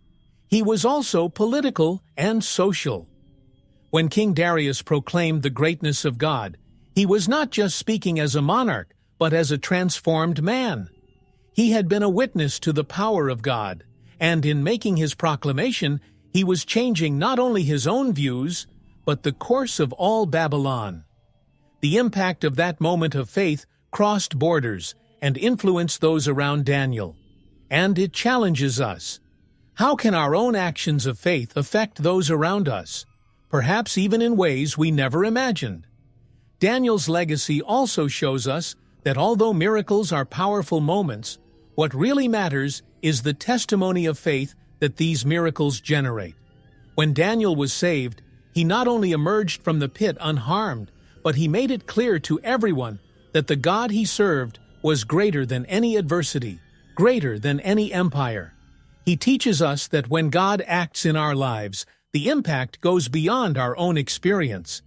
he was also political and social. When King Darius proclaimed the greatness of God, he was not just speaking as a monarch, but as a transformed man. He had been a witness to the power of God, and in making his proclamation, he was changing not only his own views, but the course of all Babylon. The impact of that moment of faith crossed borders and influenced those around Daniel. And it challenges us. How can our own actions of faith affect those around us, perhaps even in ways we never imagined? Daniel's legacy also shows us that although miracles are powerful moments, what really matters is the testimony of faith that these miracles generate. When Daniel was saved, he not only emerged from the pit unharmed, but he made it clear to everyone that the God he served was greater than any adversity, greater than any empire. He teaches us that when God acts in our lives, the impact goes beyond our own experience.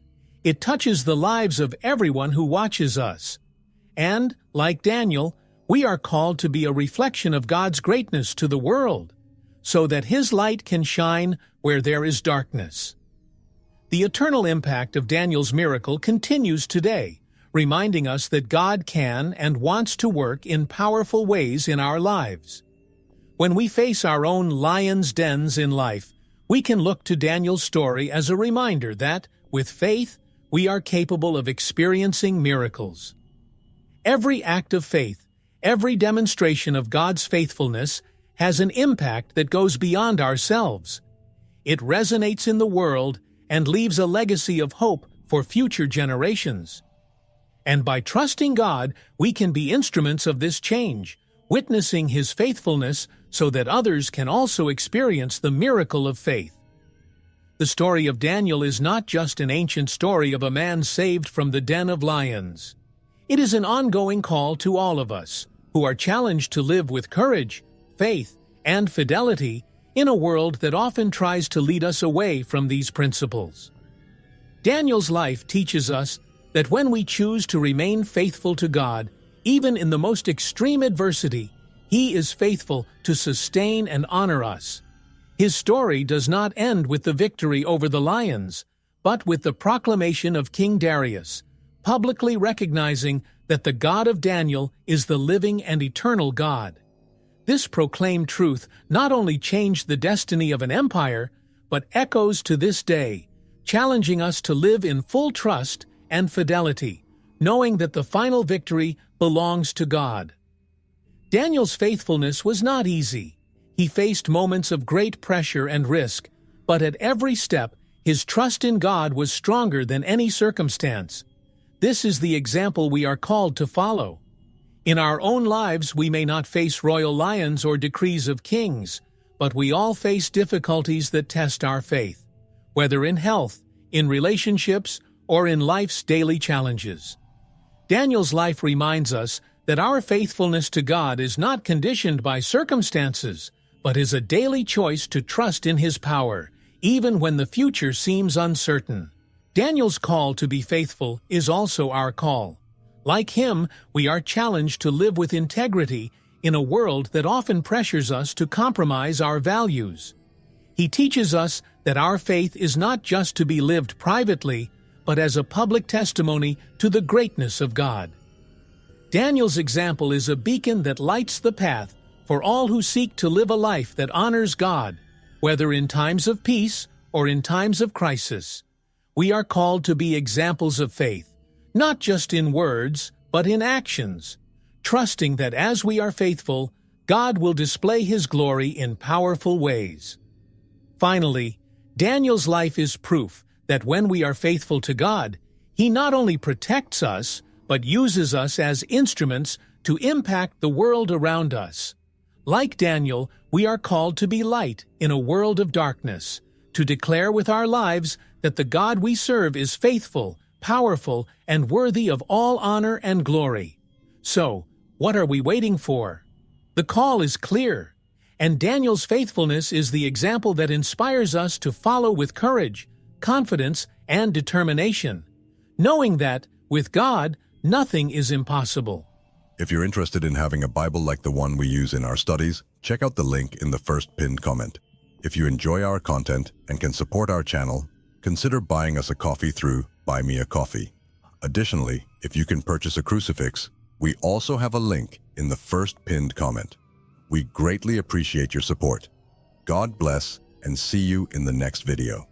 It touches the lives of everyone who watches us. And, like Daniel, we are called to be a reflection of God's greatness to the world, so that His light can shine where there is darkness. The eternal impact of Daniel's miracle continues today, reminding us that God can and wants to work in powerful ways in our lives. When we face our own lion's dens in life, we can look to Daniel's story as a reminder that, with faith, we are capable of experiencing miracles. Every act of faith, every demonstration of God's faithfulness, has an impact that goes beyond ourselves. It resonates in the world and leaves a legacy of hope for future generations. And by trusting God, we can be instruments of this change, witnessing His faithfulness so that others can also experience the miracle of faith. The story of Daniel is not just an ancient story of a man saved from the den of lions. It is an ongoing call to all of us, who are challenged to live with courage, faith, and fidelity in a world that often tries to lead us away from these principles. Daniel's life teaches us that when we choose to remain faithful to God, even in the most extreme adversity, He is faithful to sustain and honor us. His story does not end with the victory over the lions, but with the proclamation of King Darius, publicly recognizing that the God of Daniel is the living and eternal God. This proclaimed truth not only changed the destiny of an empire, but echoes to this day, challenging us to live in full trust and fidelity, knowing that the final victory belongs to God. Daniel's faithfulness was not easy. He faced moments of great pressure and risk, but at every step, his trust in God was stronger than any circumstance. This is the example we are called to follow. In our own lives, we may not face royal lions or decrees of kings, but we all face difficulties that test our faith. whether in health, in relationships, or in life's daily challenges. Daniel's life reminds us that our faithfulness to God is not conditioned by circumstances, but is a daily choice to trust in His power, even when the future seems uncertain. Daniel's call to be faithful is also our call. Like him, we are challenged to live with integrity in a world that often pressures us to compromise our values. He teaches us that our faith is not just to be lived privately, but as a public testimony to the greatness of God. Daniel's example is a beacon that lights the path for all who seek to live a life that honors God, whether in times of peace or in times of crisis. We are called to be examples of faith, not just in words, but in actions, trusting that as we are faithful, God will display His glory in powerful ways. Finally, Daniel's life is proof that when we are faithful to God, He not only protects us, but uses us as instruments to impact the world around us. Like Daniel, we are called to be light in a world of darkness, to declare with our lives that the God we serve is faithful, powerful, and worthy of all honor and glory. So, what are we waiting for? The call is clear, and Daniel's faithfulness is the example that inspires us to follow with courage, confidence, and determination, knowing that, with God, nothing is impossible. If you're interested in having a Bible like the one we use in our studies, check out the link in the first pinned comment. If you enjoy our content and can support our channel, consider buying us a coffee through Buy Me a Coffee. Additionally, if you can purchase a crucifix, we also have a link in the first pinned comment. We greatly appreciate your support. God bless, and see you in the next video.